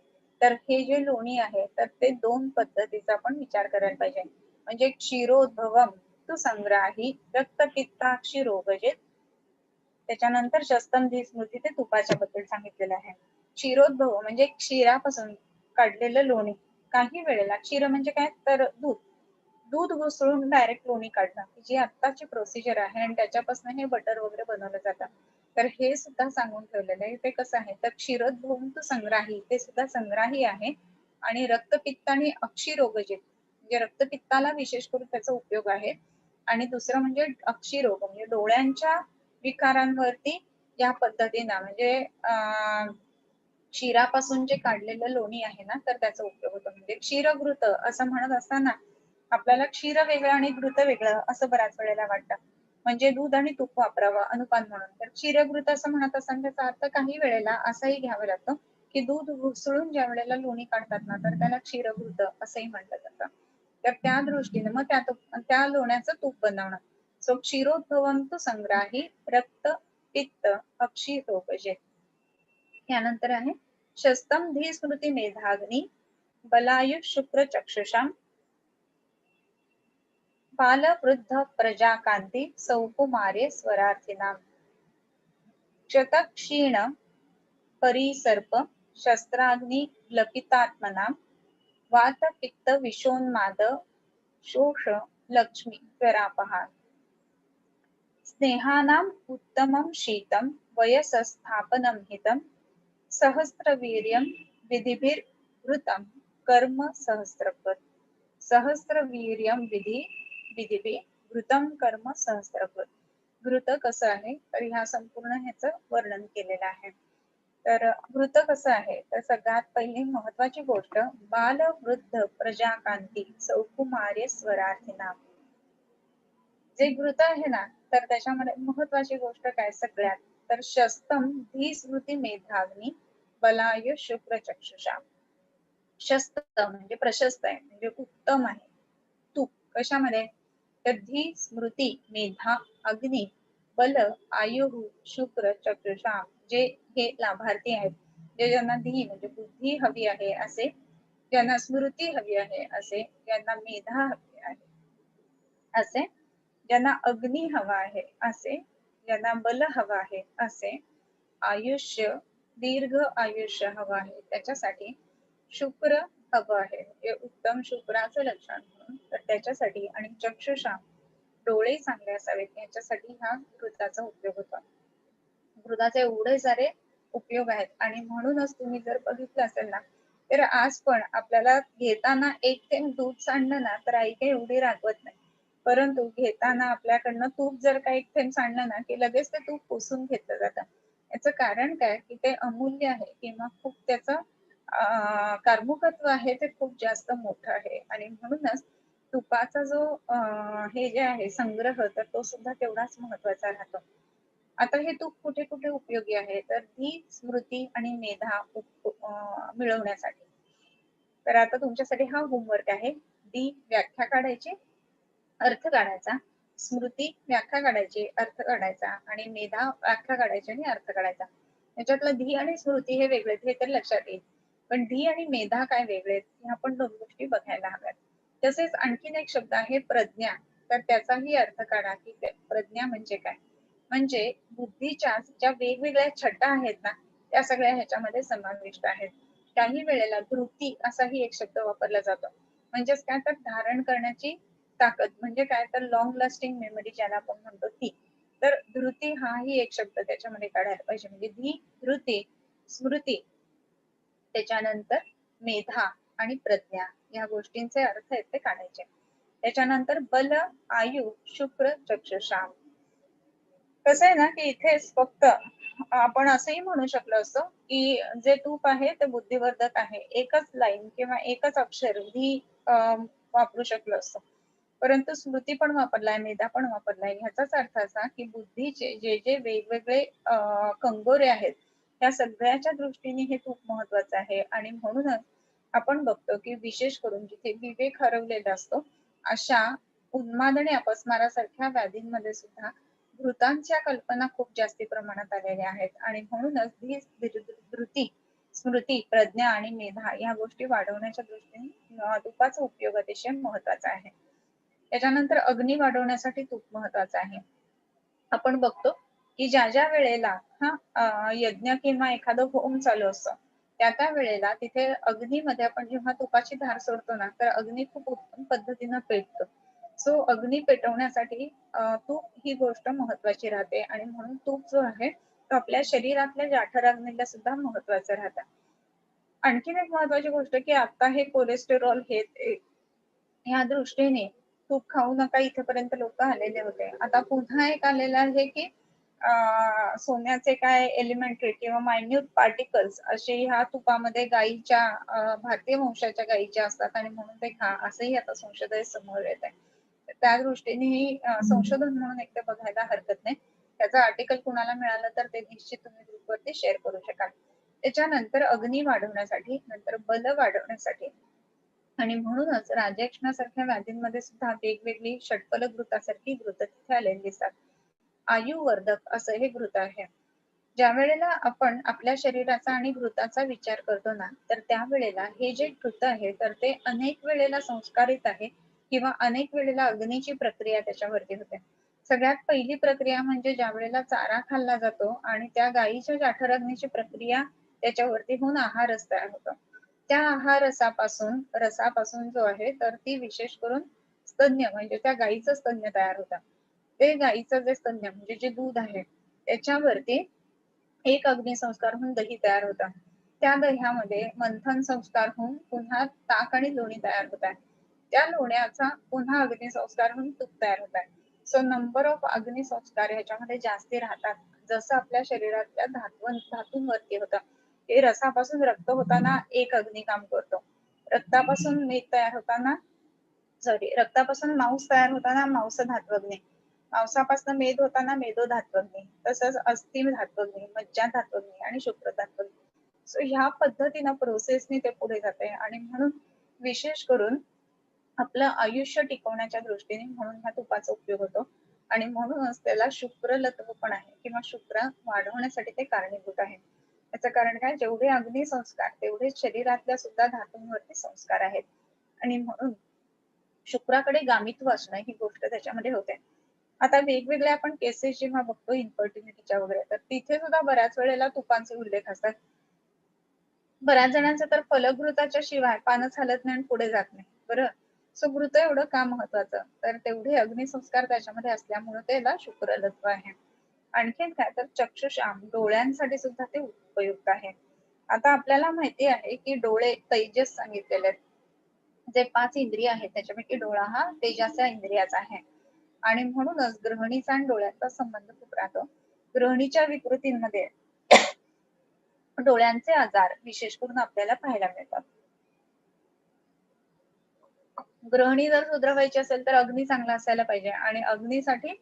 तर हे जे लोणी आहे तर ते दोन पद्धतीचा आपण विचार करायला पाहिजे. म्हणजे क्षीरोद्भवम तू संग्राही रक्तपित्ताक्षी रोगजित. त्याच्यानंतर शस्तम धी स्मृती ते तुपाच्या बद्दल सांगितलेलं आहे. क्षीरोद्भव म्हणजे क्षीरापासून काढलेलं लोणी. काही वेळेला क्षीर म्हणजे काय तर दूध दूध घुसळून डायरेक्ट लोणी काढणं जी आत्ताची प्रोसिजर आहे आणि त्याच्यापासून हे बटर वगैरे बनवलं जातं. तर हे सुद्धा सांगून ठेवलेलं आहे. ते कसं आहे तर क्षीरोद्भवम तू संग्राही ते सुद्धा संग्राही आहे. आणि रक्तपित्त आणि अक्षीरोगजित म्हणजे रक्तपित्ताला विशेष करून त्याचा उपयोग आहे. आणि दुसरं म्हणजे अक्षीरोग म्हणजे डोळ्यांच्या विकारांवरती या पद्धतीनं म्हणजे क्षीरापासून जे काढलेलं लोणी आहे ना तर त्याचा उपयोग होतो. म्हणजे क्षीरघृत असं म्हणत असताना आपल्याला क्षीर वेगळं आणि घृत वेगळं असं बऱ्याच वेळेला वाटतं. म्हणजे दूध आणि तूप वापरावं अनुपान म्हणून. तर क्षीरघृत असं म्हणत असताना त्याचा अर्थ काही वेळेला असाही घ्यावा लागतो की दूध घुसळून ज्या वेळेला लोणी काढतात ना तर त्याला क्षीरघृत असंही म्हटलं जातं. तर त्या दृष्टीने मग त्या लोण्याचं तूप बनवणं. सो क्षीरोद्भवंतु संग्राही रक्त पित्त अक्षीरोगजे. यानंतर आहे शस्तम धी स्मृती मेधाग्नी बलायुष शुक्र चक्षुषा बाल वृद्ध प्रजाकांती सौकुमार्य स्वरार्थिनाम क्षतक्षीण परिसर्प शस्त्राग्नि लपितात्मना वात पित्त विषोन्माद शोष लक्ष्मी ज्वरापहार स्नेहानाम उत्तमं शीतं वयसस्थापनं हितं सहस्रवीर्यं विधिभिर्वृतं कर्म सहस्रकृत सहस्रवीर्यं विधिभिः वृतं कर्म सहस्रकृत. घृत कसं आहे तर ह्या संपूर्ण ह्याचं वर्णन केलेलं आहे. तर घृत कसं आहे तर सगळ्यात पहिली महत्वाची गोष्ट बाल वृद्ध प्रजाकांती सौकुमार्य स्वरार्थिना. जे घृत आहे ना तर त्याच्यामध्ये महत्वाची गोष्ट काय सगळ्यात तर शस्तम धी स्मृती मेधाग्नी बलायु शुक्र चक्षुषा. शस्त म्हणजे प्रशस्त आहे म्हणजे उत्तम आहे. तूप कशामध्ये तर धी स्मृती मेधा अग्नी बल आयु शुक्र चक्षुषा जे हे लाभार्थी आहेत जे ज्यांना धी म्हणजे बुद्धी हवी आहे असे ज्यांना स्मृती हवी आहे असे ज्यांना मेधा हवी आहे असे ज्यांना अग्नी हवा आहे असे ज्यांना बल हवा आहे असे आयुष्य दीर्घ आयुष्य हवं आहे त्याच्यासाठी शुक्र हवं आहे हे उत्तम शुक्राचं लक्षण म्हणून तर त्याच्यासाठी आणि चक्षुषा डोळे चांगले असावेत याच्यासाठी ह्या घृताचा उपयोग होतो. घृताचे एवढे सारे उपयोग आहेत आणि म्हणूनच तुम्ही जर बघितलं असेल ना तर आज पण आपल्याला घेताना एक थेंब दूध सांडलं ना तर आई काही एवढी रागवत नाही. परंतु घेताना आपल्याकडनं तूप जर का एक थेंब सांडलं ना की लगेच ते तूप पुसून घेतलं जातं. याचं कारण काय की ते अमूल्य आहे किंवा खूप त्याचं कार्मुकत्व आहे ते खूप जास्त मोठं आहे आणि म्हणूनच तुपाचा जो हे जे आहे संग्रह तर तो सुद्धा तेवढाच महत्वाचा राहतो. आता हे तूप कुठे कुठे उपयोगी आहे तर धी स्मृती आणि मेधा मिळवण्यासाठी. तर आता तुमच्यासाठी हा होमवर्क आहे. धी व्याख्या काढायची अर्थ काढायचा स्मृती व्याख्या काढायची अर्थ काढायचा आणि मेधा व्याख्या काढायची आणि अर्थ काढायचा. याच्यातलं धी आणि स्मृती हे वेगळे हे तर लक्षात येईल पण धी आणि मेधा काय वेगळे ह्या पण दोन गोष्टी बघायला हव्यात. तसेच आणखीन एक शब्द आहे प्रज्ञा तर त्याचाही अर्थ काढा की प्रज्ञा म्हणजे काय. म्हणजे बुद्धीच्या ज्या वेगवेगळ्या छटा आहेत ना त्या सगळ्या ह्याच्यामध्ये समाविष्ट आहेत. काही वेळेला धृती असाही एक शब्द वापरला जातो म्हणजेच काय तर धारण करण्याची ताकद म्हणजे काय तर लॉंग लास्टिंग मेमरी ज्याला आपण म्हणतो ती. तर धृती हाही एक शब्द त्याच्यामध्ये काढायला पाहिजे म्हणजे धी धृती स्मृती त्याच्यानंतर मेधा आणि प्रज्ञा या गोष्टींचे अर्थ आहेत ते काढायचे. त्याच्यानंतर बल आयु शुक्र चक्षुषा. कसं आहे ना की इथेच फक्त आपण असंही म्हणू शकलो असतो की जे तूप आहे ते बुद्धिवर्धक आहे. एकच लाईन किंवा एकच अक्षर ही वापरू शकलो असतो. परंतु स्मृती पण वापरलाय, मेधा पण वापरलाय. ह्याचाच अर्थ असा की बुद्धीचे जे जे वेगवेगळे कंगोरे आहेत, त्या सगळ्याच्या दृष्टीने हे खूप महत्वाचं आहे. आणि म्हणूनच आपण बघतो की विशेष करून जिथे विवेक हरवलेला असतो, अशा उन्माद आणि अपस्मारासारख्या व्याधींमध्ये सुद्धा भूतांच्या कल्पना खूप जास्ती प्रमाणात आलेल्या आहेत. आणि म्हणूनच ही धृती, स्मृती, प्रज्ञा आणि मेधा या गोष्टी वाढवण्याच्या दृष्टीने तुपाचा उपयोग अतिशय महत्वाचा आहे. त्याच्यानंतर अग्नी वाढवण्यासाठी तूप महत्वाचं आहे. आपण बघतो की ज्या ज्या वेळेला यज्ञ किंवा एखादं होम चालू असतं, त्या वेळेला तिथे अग्नीमध्ये आपण जेव्हा तुपाची धार सोडतो ना, तर अग्नी खूप उत्तम पद्धतीनं पेटतो. सो अग्नी पेटवण्यासाठी तूप ही गोष्ट महत्वाची राहते. आणि म्हणून तूप जो आहे तो आपल्या शरीरातल्या जठराग्नीला सुद्धा महत्वाचं राहतं. आणखीन एक महत्वाची गोष्ट की आता हे कोलेस्टेरॉल हे या दृष्टीने तूप खाऊ नका इथेपर्यंत लोक आलेले होते. आता पुन्हा एक आलेलं आहे की सोन्याचे काय एलिमेंटरी किंवा मायन्यूट पार्टिकल्स असे ह्या तुपामध्ये गायीच्या भारतीय वंशाच्या गायीच्या असतात आणि म्हणून ते खा, असंही आता संशोधन समोर येत आहे. त्या दृष्टीने संशोधन म्हणून एकदा बघायला हरकत नाही. त्याचं आर्टिकल कुणाला मिळालं तर ते निश्चित तुम्ही ग्रुपवरती शेअर करू शकाल. त्याच्यानंतर अग्नी वाढवण्यासाठी, नंतर बल वाढवण्यासाठी आणि म्हणूनच राजयक्ष्णासारख्या व्याधींमध्ये सुद्धा वेगवेगळी षटफल घृतासारखी घृत तिथे आलेली दिसतात. आयुवर्धक असं हे घृत आहे. ज्या वेळेला आपण आपल्या शरीराचा आणि घृताचा विचार करतो ना, तर त्यावेळेला हे जे घृत आहे तर ते अनेक वेळेला संस्कारित आहे किंवा अनेक वेळेला अग्नीची प्रक्रिया त्याच्यावरती होते. सगळ्यात पहिली प्रक्रिया म्हणजे ज्या वेळेला चारा खाल्ला जातो आणि त्या गायीच्या जठराग्नीची प्रक्रिया त्याच्यावरती होऊन आहारस तयार होतो. त्या रसापासून जो आहे तर ती विशेष करून स्तन्य म्हणजे त्या गायीचं स्तन्य तयार होतं. ते गायीचं जे स्तन्य म्हणजे जे दूध आहे त्याच्यावरती एक अग्निसंस्कार होऊन दही तयार होतात. त्या दह्यामध्ये मंथन संस्कार होऊन पुन्हा ताक आणि लोणी तयार होतात. त्या लोण्याचा पुन्हा अग्निसंस्कार होऊन तूप तयार होतात. सो नंबर ऑफ अग्निसंस्कार ह्याच्यामध्ये जास्ती राहतात. जसं आपल्या शरीरातल्या धातूंवरती होतं. हे रसापासून रक्त होताना एक अग्नी काम करतो. रक्तापासून मीठ तयार होताना रक्तापासून मांस तयार होताना मांस धात्वग्नी, मांसापासून मेद होताना मेदो धात्वग्नी, तसंच अस्थि धात्वग्नी, मज्जा धात्वग्नी आणि शुक्र धात्वग्नी. सो ह्या पद्धतीनं प्रोसेसने ते पुढे जाते. आणि म्हणून विशेष करून आपलं आयुष्य टिकवण्याच्या दृष्टीने म्हणून ह्या तुपाचा उपयोग होतो. आणि म्हणूनच त्याला शुक्रलत्व पण आहे किंवा शुक्र वाढवण्यासाठी ते कारणीभूत आहे. याचं कारण काय, जेवढे अग्नी संस्कार तेवढे शरीरातल्या सुद्धा धातूंवरती संस्कार आहेत. आणि म्हणून शुक्राकडे गामित्व असणं ही गोष्ट त्याच्यामध्ये होते. आता वेगवेगळ्या आपण केसेस जेव्हा बघतो इन्फर्टिलिटीच्या वगैरे, तर तिथे सुद्धा बऱ्याच वेळेला तुपांचे उल्लेख असतात. बऱ्याच जणांचं तर फलघृताच्या शिवाय पानच हलत नाही आणि पुढे जात नाही. बरं, सो घृत एवढं का महत्वाचं, तर तेवढे अग्निसंस्कार त्याच्यामध्ये असल्यामुळे त्याला शुक्रलत्व आहे. आणखीन काय तर चक्षुषाम, डोळ्यांसाठी सुद्धा ते उपयुक्त आहे. आता आपल्याला माहिती आहे की डोळे तेजस सांगितलेले आहेत. जे 5 इंद्रिय आहेत त्याच्यापैकी डोळा हा तेजाच्या इंद्रियाचा आहे. आणि म्हणूनच गृहिणीचा आणि डोळ्यांचा संबंध खूप राहतो. गृहिणीच्या विकृतींमध्ये डोळ्यांचे आजार विशेष करून आपल्याला पाहायला मिळतात. गृहिणी जर सुधरवायची असेल तर अग्नी चांगला असायला पाहिजे आणि अग्नीसाठी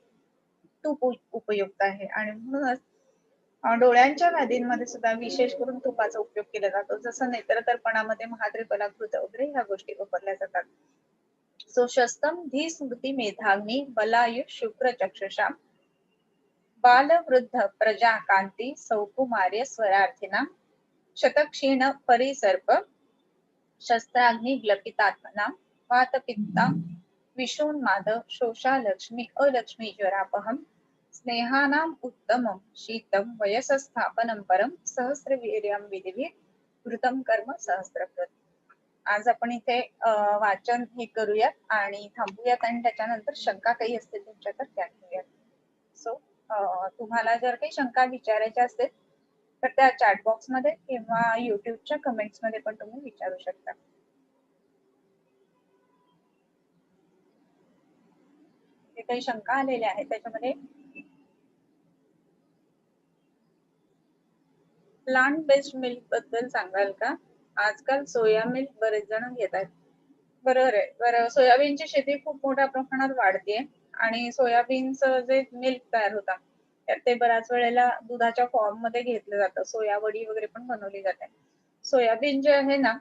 तूप उपयुक्त आहे. आणि म्हणूनच डोळ्यांच्या व्याधींमध्ये सुद्धा विशेष करून तुपाचा उपयोग केला जातो. जसं नेत्रकर्पणामध्ये महाद्रिपलाकृत वगैरे ह्या गोष्टी वापरल्या जातात. सो शस्तम धी स्मृती मेधाग्नी बलायु शुक्र चक्षुषा बाल वृद्ध प्रजा कांती सौकुमार्य स्वरार्थिना शतक्षीण परिसर्प शस्त्राग्नि ग्लपितात्मना वातपित्ता विषोन्माद शोषालक्ष्मी अलक्ष्मी ज्वरापहम स्नेहानाम उत्तमं शीतं वयसस्थापनं परम सहस्रवीर्यं विधिवी कृतं कर्म सहस्रकृत. आज आपण इथे वाचन हे करूयात आणि थांबूयात आणि त्याच्यानंतर शंका काही असतील तुमच्या तर त्या घेऊयात. सो तुम्हाला जर काही शंका विचारायच्या असतील तर त्या चॅट बॉक्स मध्ये किंवा युट्यूबच्या कमेंट्स मध्ये पण तुम्ही विचारू शकता. जे काही शंका आलेल्या आहेत त्याच्यामध्ये प्लांट बेस्ड मिल्क बद्दल सांगाल का? आजकाल सोया मिल्क बरेच जण घेतात. बरोबर आहे. बरं सोयाबीनची शेती खूप मोठ्या प्रमाणात वाढतेय आणि सोयाबीनचं जे मिल्क तयार होतं, तर ते बऱ्याच वेळेला दुधाच्या फॉर्ममध्ये घेतलं जातं. सोया वडी वगैरे पण बनवली जाते. सोयाबीन जे आहे ना,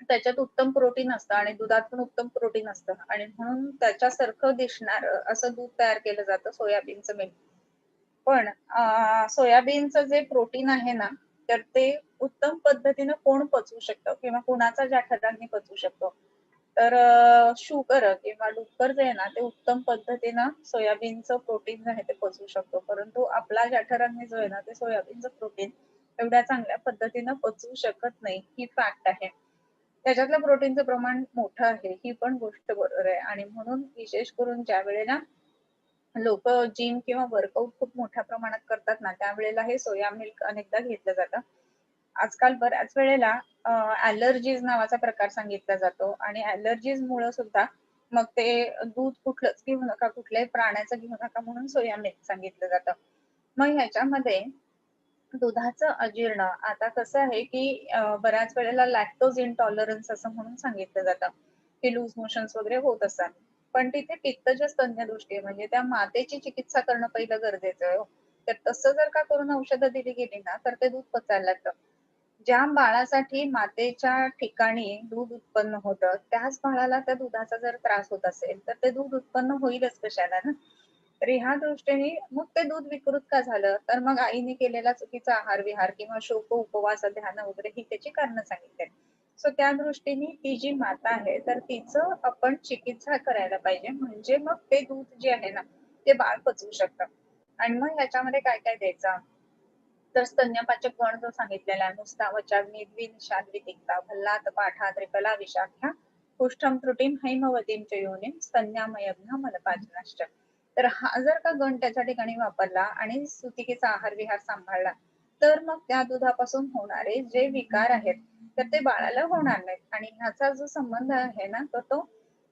त्याच्यात उत्तम प्रोटीन असतं आणि दुधात पण उत्तम प्रोटीन असतं आणि म्हणून त्याच्यासारखं दिसणारं असं दूध तयार केलं जातं सोयाबीनचं मिल्क. पण सोयाबीनचं जे प्रोटीन आहे ना, तर ते उत्तम पद्धतीनं कोण पचवू शकतं किंवा कोणाचा जठराग्नी पचवू शकतो. तर शुगर किंवा डुक्कर जे आहे ना, ते उत्तम पद्धतीनं सोयाबीनचं प्रोटीन जे आहे ते पचवू शकतो. परंतु आपला जठराग्नी जो आहे ना, ते सोयाबीनचं प्रोटीन एवढ्या चांगल्या पद्धतीनं पचवू शकत नाही, ही फॅक्ट आहे. त्याच्यातलं प्रोटीनचं प्रमाण मोठं आहे, ही पण गोष्ट बरोबर आहे आणि म्हणून विशेष करून ज्यावेळेला लोकं जिम किंवा वर्कआउट खूप मोठ्या प्रमाणात करतात ना, त्यावेळेला हे सोया मिल्क अनेकदा घेतलं जातं. आजकाल बऱ्याच वेळेला ॲलर्जीज नावाचा प्रकार सांगितला जातो आणि ॲलर्जीजमुळं सुद्धा मग ते दूध कुठलंच घेऊ नका, कुठल्याही प्राण्याचं घेऊ नका म्हणून सोया मिल्क सांगितलं जातं. मग ह्याच्यामध्ये दुधाचं अजीर्ण आता कसं आहे, की बऱ्याच वेळेला लॅक्टोज इंटॉलरन्स असं म्हणून सांगितलं जातं, की लूज मोशन्स वगैरे होत असतात. पण तिथे पित्तज स्तन्य दृष्टी म्हणजे त्या मातेची चिकित्सा करणं पहिलं गरजेचं आहे हो. तर तसं जर का करून औषधं दिली गेली ना, तर ते दूध पचायला लागतं. ज्या बाळासाठी मातेच्या ठिकाणी दूध उत्पन्न होतं, त्याच बाळाला त्या दुधाचा जर त्रास होत असेल, तर ते दूध उत्पन्न होईलच कशाला ना? तर ह्या दृष्टीने मग ते दूध विकृत का झालं? तर मग आईने केलेला चुकीचा आहार-विहार किंवा शोक, उपवास, ध्यान वगैरे ही त्याची कारणं सांगितली. सो त्या दृष्टीने ती जी माता आहे, तर तिचं आपण चिकित्सा करायला पाहिजे. म्हणजे मग ते दूध जे आहे ना, ते बाळ पचवू शकतं. आणि मग ह्याच्यामध्ये काय-काय द्यायचं? तर स्तन्यपाचक गण जो सांगितलेला आहे, नुसता वचाग्नी, द्विनिषाद वितिक्ता, भल्लात पाठा, त्रिफला विशाख्या, कुष्ठम त्रुटीम हैमवतीम च योनिम, स्तन्यामयज्ञ मलपाचनाश्च. तर हा जर का गण त्याच्या ठिकाणी वापरला आणि सुतिकेचा आहार-विहार सांभाळला, तर मग त्या दुधापासून होणारे जे विकार आहेत, तर ते बाळाला होणार नाहीत आणि ह्याचा जो संबंध आहे ना, तर तो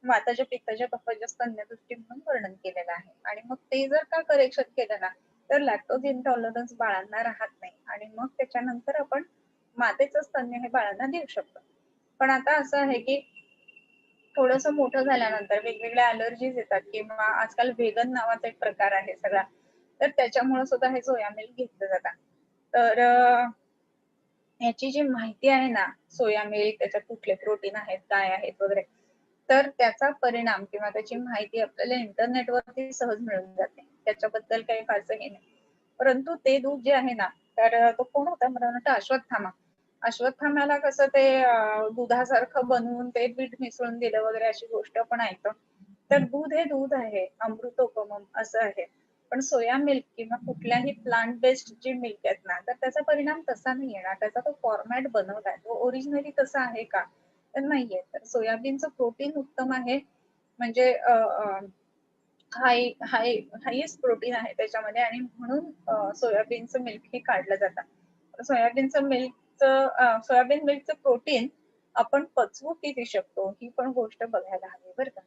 वाताच्या, पित्ताच्या, कफाच्या स्तन्यदृष्टी म्हणून वर्णन केलेला आहे आणि मग ते जर का करेक्शन केलं ना, तर लॅक्टोज इंटॉलरन्स बाळांना राहत नाही आणि मग त्याच्यानंतर आपण मातेचं स्तन्य हे बाळांना देऊ शकतो. पण आता असं आहे, की थोडंसं मोठं झाल्यानंतर वेगवेगळ्या ॲलर्जीज येतात किंवा आजकाल व्हेगन नावाचा एक प्रकार आहे सगळा. तर त्याच्यामुळे सुद्धा हे सोया मिल्क घेतलं जातं. तर याची जी माहिती आहे ना, सोया मिल्क त्याच्यात कुठले प्रोटीन आहेत, काय आहेत वगैरे, तर त्याचा परिणाम किंवा त्याची माहिती आपल्याला इंटरनेटवरती सहज मिळून जाते. त्याच्याबद्दल काही फारसं हे नाही. परंतु ते दूध जे आहे ना, तर तो कोण होता मला वाटतं अश्वत्थामा. अश्वत्थाम्याला कसं ते दुधासारखं बनवून ते पीठ मिसळून दिलं वगैरे अशी गोष्ट पण ऐकतो. तर दूध हे दूध आहे, अमृतोपमम असं आहे. पण सोया मिल्क किंवा कुठल्याही प्लांट बेस्ड जे मिल्क आहेत ना, तर त्याचा परिणाम तसा नाही येणार. त्याचा तो फॉर्मॅट बनवलाय. तो ओरिजिनली तसा आहे का? तर नाहीये. तर सोयाबीनचं प्रोटीन उत्तम आहे. म्हणजे हाय हाय हायेस्ट प्रोटीन आहे त्याच्यामध्ये आणि म्हणून सोयाबीनचं मिल्क हे काढलं जातं. सोयाबीन मिल्कचं प्रोटीन आपण पचवू किती शकतो, ही पण गोष्ट बघायला हवी बरं का.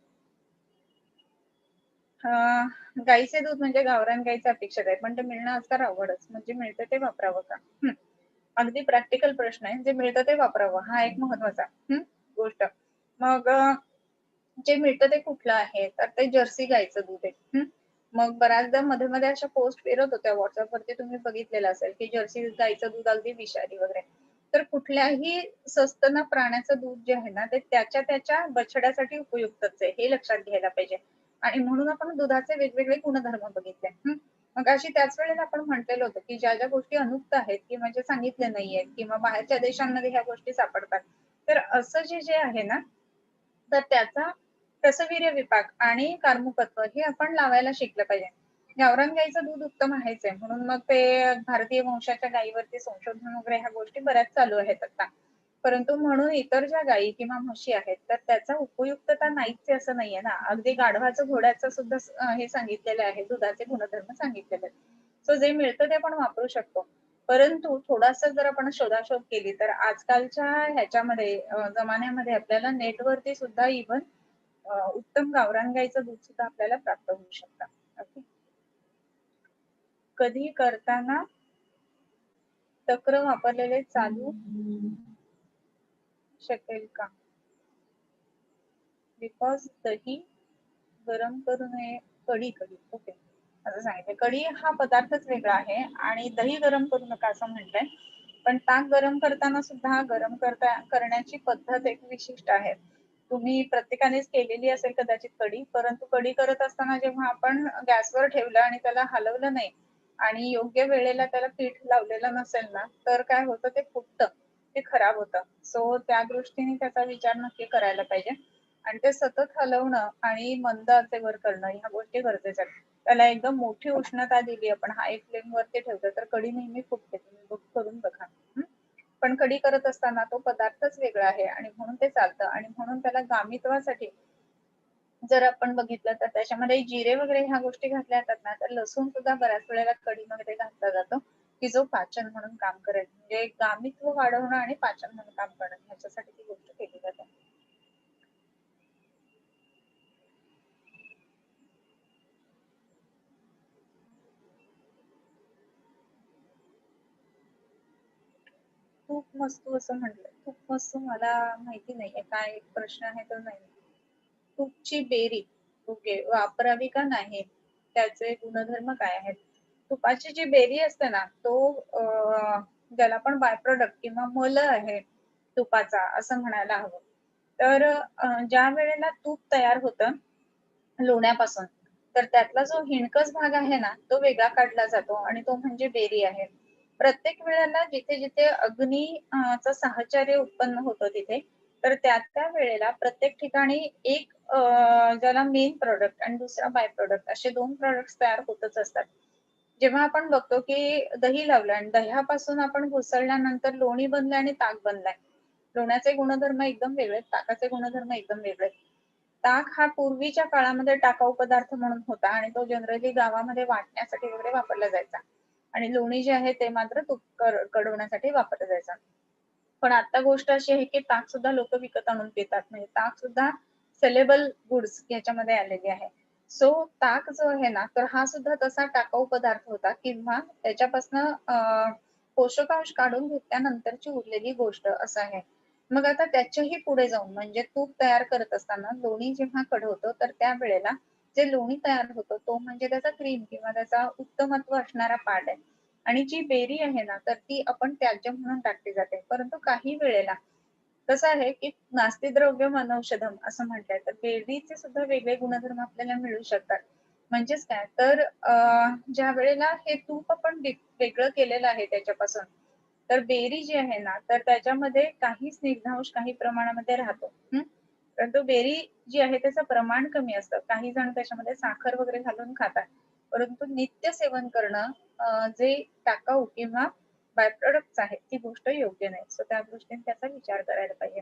गाईचे दूध म्हणजे गावरान गाईचं अपेक्षित आहे, पण ते मिळणं आजकाल अवघडच. म्हणजे मिळतं ते वापरावं का? अगदी प्रॅक्टिकल प्रश्न आहे. जे मिळतं ते वापरावं हा एक महत्वाचा गोष्ट. मग जे मिळतं ते कुठलं आहे? तर ते जर्सी गाईचं दूध आहे. मग बऱ्याचदा मध्ये-मध्ये अशा पोस्ट फिरत होत्या WhatsAppवरती तुम्ही बघितलेलं असेल, की जर्सी गाईचं दूध अगदी विषारी वगैरे. तर कुठल्याही सस्तन प्राण्याचं दूध जे आहे ना, ते त्याच्या बछड्यासाठी उपयुक्तच आहे, हे लक्षात घ्यायला पाहिजे. आणि म्हणून आपण दुधाचे वेगवेगळे गुणधर्म बघितले. मगाशी त्याच वेळेला आपण म्हटलेलं होतं, की ज्या गोष्टी अनुक्त आहेत किंवा जे सांगितले नाहीयेत किंवा बाहेरच्या देशांमध्ये ह्या गोष्टी सापडतात. तर असं जे आहे ना, तर त्याचा रसवीर्य विपाक आणि कार्मुकत्व हे आपण लावायला शिकलं पाहिजे. गावरान गाईचं दूध उत्तम आहेच आहे. म्हणून मग ते भारतीय वंशाच्या गायीवरती संशोधन वगैरे ह्या गोष्टी बऱ्याच चालू आहेत आता. परंतु म्हणून इतर ज्या गायी किंवा म्हशी आहेत, तर त्याचा उपयुक्तता नाहीच आहे असं नाहीये ना. अगदी गाढवाचं, घोड्याचं सुद्धा हे सांगितलेलं आहे, दुधाचे गुणधर्म सांगितलेले आहेत. सो जे मिळतं ते आपण वापरू शकतो. परंतु थोडासा जर आपण शोधाशोध केली, तर आजकालच्या ह्याच्यामध्ये जमान्यामध्ये आपल्याला नेटवरती सुद्धा इव्हन उत्तम गावरान गाईचं दूध सुद्धा आपल्याला प्राप्त होऊ शकतं. ओके. कधी करताना तक्र वापरलेले चालू शकेल का? बिकॉज दही गरम करू नये. कढी ओके असं सांगितलं. कढी हा पदार्थच वेगळा आहे आणि दही गरम करू नका असं म्हटलंय. पण ताक गरम करताना सुद्धा गरम करण्याची पद्धत एक विशिष्ट आहे. तुम्ही प्रत्येकानेच केलेली असेल कदाचित कढी, परंतु कढी करत असताना जेव्हा आपण गॅसवर ठेवलं आणि त्याला हलवलं नाही आणि योग्य वेळेला त्याला पीठ लावलेलं नसेल ना, तर काय होतं, ते फुटतं, ते खराब होतं. सो त्या दृष्टीने त्याचा विचार नक्की करायला पाहिजे. आणि ते सतत हलवणं आणि मंद आचेवर करणं ह्या गोष्टी गरजेच्या आहेत. त्याला एकदम मोठी उष्णता दिली आपण, हाय फ्लेम वरती ठेवतो, तर कढी नेहमी फुटते. तुम्ही करून बघा. पण कढी करत असताना तो पदार्थच वेगळा आहे आणि म्हणून ते चालतं. आणि म्हणून त्याला गामित्वासाठी जर आपण बघितलं तर त्याच्यामध्ये जिरे वगैरे ह्या गोष्टी घातल्या जातात ना, तर लसूण सुद्धा बऱ्याच वेळेला कढीमध्ये घातला जातो, की जो पाचन म्हणून काम करेल. म्हणजे गामित्व वाढवणं आणि पाचन म्हणून काम करणं ह्याच्यासाठी ती गोष्ट केली जाते. तूप मस्तू असं म्हटलं. तूप मस्तू मला माहिती नाहीये काय प्रश्न आहे तर नाही. तूपची बेरी ओके वापरावी का नाही, त्याचे गुणधर्म काय आहेत? तुपाची जी बेरी असते ना, तो ज्याला आपण बाय प्रोडक्ट किंवा मल आहे तुपाचा असं म्हणायला हवं. तर ज्या वेळेला तूप तयार होतं लोण्यापासून, तर त्यातला जो हिणकस भाग आहे ना, तो वेगळा काढला जातो आणि तो म्हणजे बेरी आहे. प्रत्येक वेळेला जिथे-जिथे अग्नी चं साहचर्य उत्पन्न होतं तिथे, तर त्या वेळेला प्रत्येक ठिकाणी एक ज्याला मेन प्रॉडक्ट आणि दुसरा बाय प्रॉडक्ट असे 2 प्रॉडक्ट्स तयार होतच असतात. जेव्हा आपण बघतो, की दही लावलं आणि दह्यापासून आपण घुसळल्यानंतर लोणी बनलं आणि ताक बनलाय. लोण्याचे गुणधर्म एकदम वेगळे आहेत, ताकाचे गुणधर्म एकदम वेगळे आहेत. ताक हा पूर्वीच्या काळामध्ये टाकाऊ पदार्थ म्हणून होता आणि तो जनरली गावामध्ये वाटण्यासाठी वगैरे वापरला जायचा. आणि लोणी जे आहे ते मात्र तूप कढवण्यासाठी वापरलं जायचं. पण आता गोष्ट अशी आहे, की ताक सुद्धा लोकं विकत आणून पितात. म्हणजे ताक सुद्धा सेलेबल गुड्स याच्यामध्ये आलेली आहे. सो ताक जो आहे ना, तर हा सुद्धा तसा टाकाऊ पदार्थ होता किंवा त्याच्यापासनं पोषकांश काढून घेतल्यानंतरची उरलेली गोष्ट असं आहे. मग आता त्याच्याही पुढे जाऊन म्हणजे तूप तयार करत असताना लोणी जेव्हा कढवतो, तर त्यावेळेला जे लोणी तयार होतं, तो म्हणजे त्याचा क्रीम किंवा त्याचा उत्तमत्व असणारा पार्ट आहे. आणि जी बेरी आहे ना, तर ती आपण त्याज्य म्हणून टाकली जाते. परंतु काही वेळेला कसं आहे, की नास्ति द्रव्यम अनौषधम असं म्हटलंय. तर बेरीचे सुद्धा वेगळे गुणधर्म आपल्याला मिळू शकतात. म्हणजेच काय, तर ज्या वेळेला हे तूप आपण वेगळं केलेलं आहे त्याच्यापासून, तर बेरी जी आहे ना, तर त्याच्यामध्ये काही स्निग्धांश काही प्रमाणामध्ये राहतो. परंतु बेरी जी आहे त्याचं प्रमाण कमी असतं. काही जण त्याच्यामध्ये साखर वगैरे घालून खातात. परंतु नित्य सेवन करणं जे टाकाऊ किंवा बाय प्रॉडक्ट्स आहेत, ती गोष्ट योग्य नाही. सो त्या दृष्टीने त्याचा विचार करायला पाहिजे.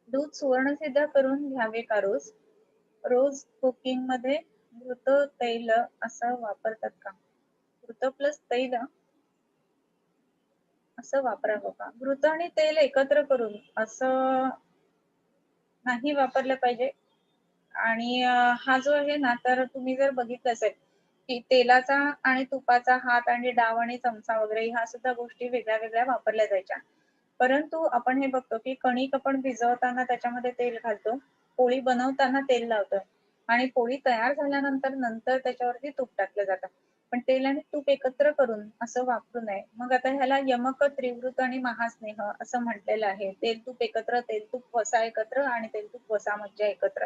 दूध सुवर्णसिद्ध करून घ्यावे का रोज? रोज कुकिंगमध्ये घृत तैल असं वापरतात का? घृत प्लस तैल असं वापरावं का? घृत आणि तेल एकत्र करून असं नाही वापरलं पाहिजे. आणि हा जो आहे ना, तर तुम्ही जर बघितलं असेल, की तेलाचा आणि तुपाचा हात आणि डाव आणि चमचा वगैरे ह्या सुद्धा गोष्टी वेगळ्या-वेगळ्या वापरल्या जायच्या. परंतु आपण हे बघतो, की कणिक आपण भिजवताना त्याच्यामध्ये तेल घालतो, पोळी बनवताना तेल लावतो आणि पोळी तयार झाल्यानंतर नंतर त्याच्यावरती तूप टाकलं जातं. पण तेल आणि तूप एकत्र करून असं वापरू नये. मग आता ह्याला यमक, त्रिवृत आणि महास्नेह असं म्हटलेलं आहे. तेल-तूप एकत्र, तेल-तूप वसा एकत्र आणि तेल-तूप वसा मज्जा एकत्र.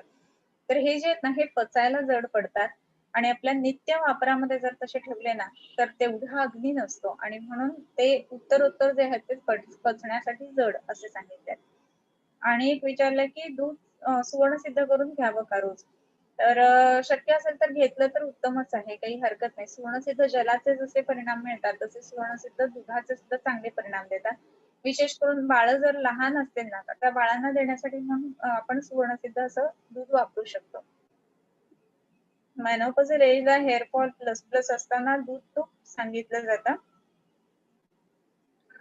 तर हे जे आहेत ना, हे पचायला जड पडतात आणि आपल्या नित्य वापरामध्ये जर तसे ठेवले ना, तर तेवढा अग्नी नसतो आणि म्हणून ते उत्तरोत्तर जे आहेत ते पचण्यासाठी जड असे सांगितले. आणि एक विचारलं की दूध सुवर्ण करून घ्यावं का रोज? तर शक्य असेल तर घेतलं तर उत्तमच आहे. काही हरकत नाही. सुवर्णसिद्ध जलाचे जसे परिणाम मिळतात, तसे सुवर्णसिद्ध दुधाचे सुद्धा चांगले परिणाम देतात. विशेष करून बाळं जर लहान असतील ना, तर त्या बाळांना देण्यासाठी म्हणून आपण सुवर्णसिद्ध असं दूध वापरू शकतो. मेनोपॉजल एजला हेअर फॉल प्लस प्लस असताना दूध तूप सांगितलं जातं.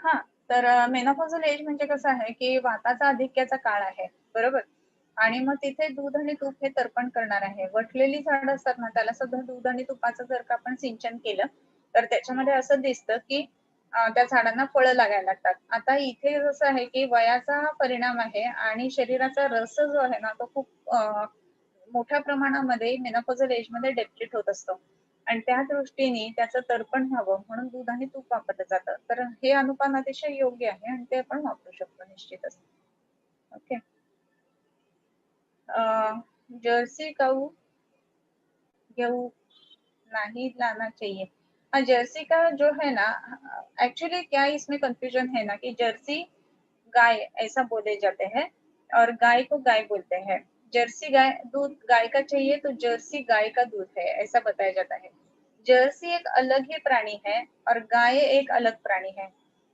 हां, तर मेनोपॉजल एज म्हणजे कसं आहे, की वाताचा अधिक्याचा काळ आहे, बरोबर? आणि मग तिथे दूध आणि तूप हे तर्पण करणार आहे. वटलेली झाडं असतात ना, त्याला सुद्धा दूध आणि तुपाचं जर का आपण सिंचन केलं, तर त्याच्यामध्ये असं दिसतं, की त्या झाडांना फळं लागायला लागतात. आता इथे जसं आहे की वयाचा परिणाम आहे आणि शरीराचा रस जो आहे ना तो खूप मोठ्या प्रमाणामध्ये मेनोपॉझल एजमध्ये डेप्लीट होत असतो आणि त्या दृष्टीने त्याचं तर्पण व्हावं म्हणून दूध आणि तूप वापरलं जातं. तर हे अनुपान अतिशय योग्य आहे आणि ते आपण वापरू शकतो निश्चितच. ओके. जर्सी काऊ गेहूं नहीं लाना चाहिए। हाँ, जर्सी का जो है ना, एक्चुअली क्या इसमें कंफ्यूजन है ना कि जर्सी गाय ऐसा बोले जाते हैं और गाय को गाय बोलते हैं। जर्सी गाय दूध गाय का चाहिए तो जर्सी गाय का दूध है ऐसा बताया जाता है। जर्सी एक अलग ही प्राणी है और गाय एक अलग प्राणी है।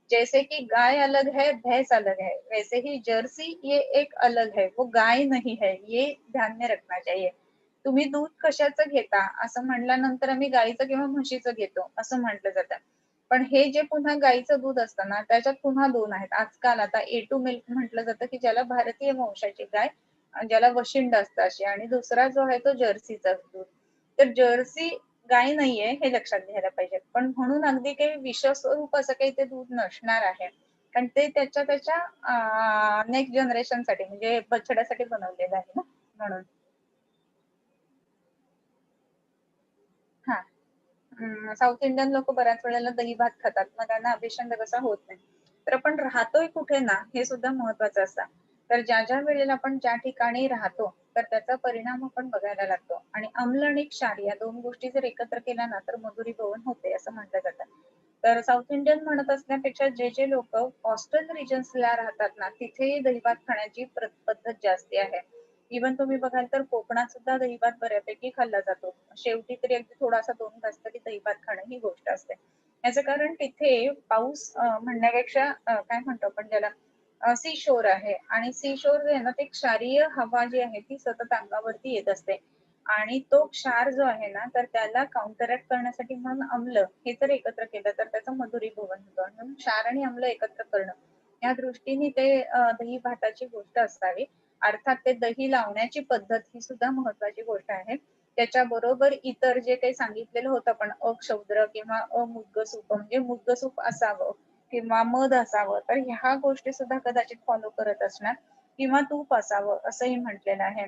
जैसे कि गाय अलग है, भैंस अलग है, वैसे ही जर्सी ये एक अलग है, वो गाय नहीं है, ये ध्यान में रखना चाहिए। तुम्ही दूध कशाचं घेता असं म्हणल्यानंतर आम्ही गाईचं किंवा म्हशीचं घेतो असं म्हटलं जातं. पण हे जे पुन्हा गाईचं दूध असतं ना त्याच्यात पुन्हा 2 आहेत. आजकाल आता A2 मिल्क म्हटलं जातं, की ज्याला भारतीय वंशाची गाय ज्याला वशिंड असतं अशी आणि दुसरा जो आहे तो जर्सीचा दूध. तर जर्सी गाय नाहीये हे लक्षात घ्यायला पाहिजे. पण म्हणून अगदी काही विषस्वरूप असं काही ते दूध नसणार आहे. कारण ते त्याच्या नेक्स्ट जनरेशनसाठी म्हणजे बछड्यासाठी बनवलेलं आहे ना म्हणून. हां. साउथ इंडियन लोकं बऱ्याच वेळेला दही-भात खातात. मग त्यांना अभिषंध कसा होत नाही. तर आपण राहतोय कुठे ना, हे सुद्धा महत्वाचं असतं. तर ज्या वेळेला आपण ज्या ठिकाणी राहतो, तर त्याचा परिणाम आपण बघायला लागतो. आणि अम्ल आणि क्षार या 2 गोष्टी जर एकत्र केल्या ना, तर मधुरीभवन होते असं म्हटलं जातं. तर साउथ इंडियन म्हणत असण्यापेक्षा जे लोकं कोस्टल रिजन्सला राहतात ना, तिथे दही-भात खाण्याची पद्धत जास्ती आहे. इव्हन तुम्ही बघाल तर कोकणात सुद्धा दही-भात बऱ्यापैकी खाल्ला जातो. शेवटी तरी अगदी थोडासा 2 तास तरी दही-भात खाणं ही गोष्ट असते. याचं कारण तिथे पाऊस म्हणण्यापेक्षा काय म्हणतो आपण त्याला सी शोर आहे आणि सी शोर जे आहे ना, ते क्षारीय हवा जी आहे ती सतत अंगावरती येत असते आणि तो क्षार जो आहे ना, तर त्याला काउंटरॅक्ट करण्यासाठी म्हणून अम्ल हे जर एकत्र केलं तर त्याचं मधुरीभवन होतं. म्हणून क्षार आणि अम्ल एकत्र करणं या दृष्टीने ते दही-भाताची गोष्ट असावी. अर्थात ते दही लावण्याची पद्धत ही सुद्धा महत्वाची गोष्ट आहे. त्याच्याबरोबर इतर जे काही सांगितलेलं होतं आपण अक्षौद्र किंवा अमुद्ग सूप म्हणजे मुद्ग सूप असावं किंवा मध असावं, तर ह्या गोष्टी सुद्धा कदाचित फॉलो करत असणार किंवा तूप असावं असंही म्हटलेलं आहे.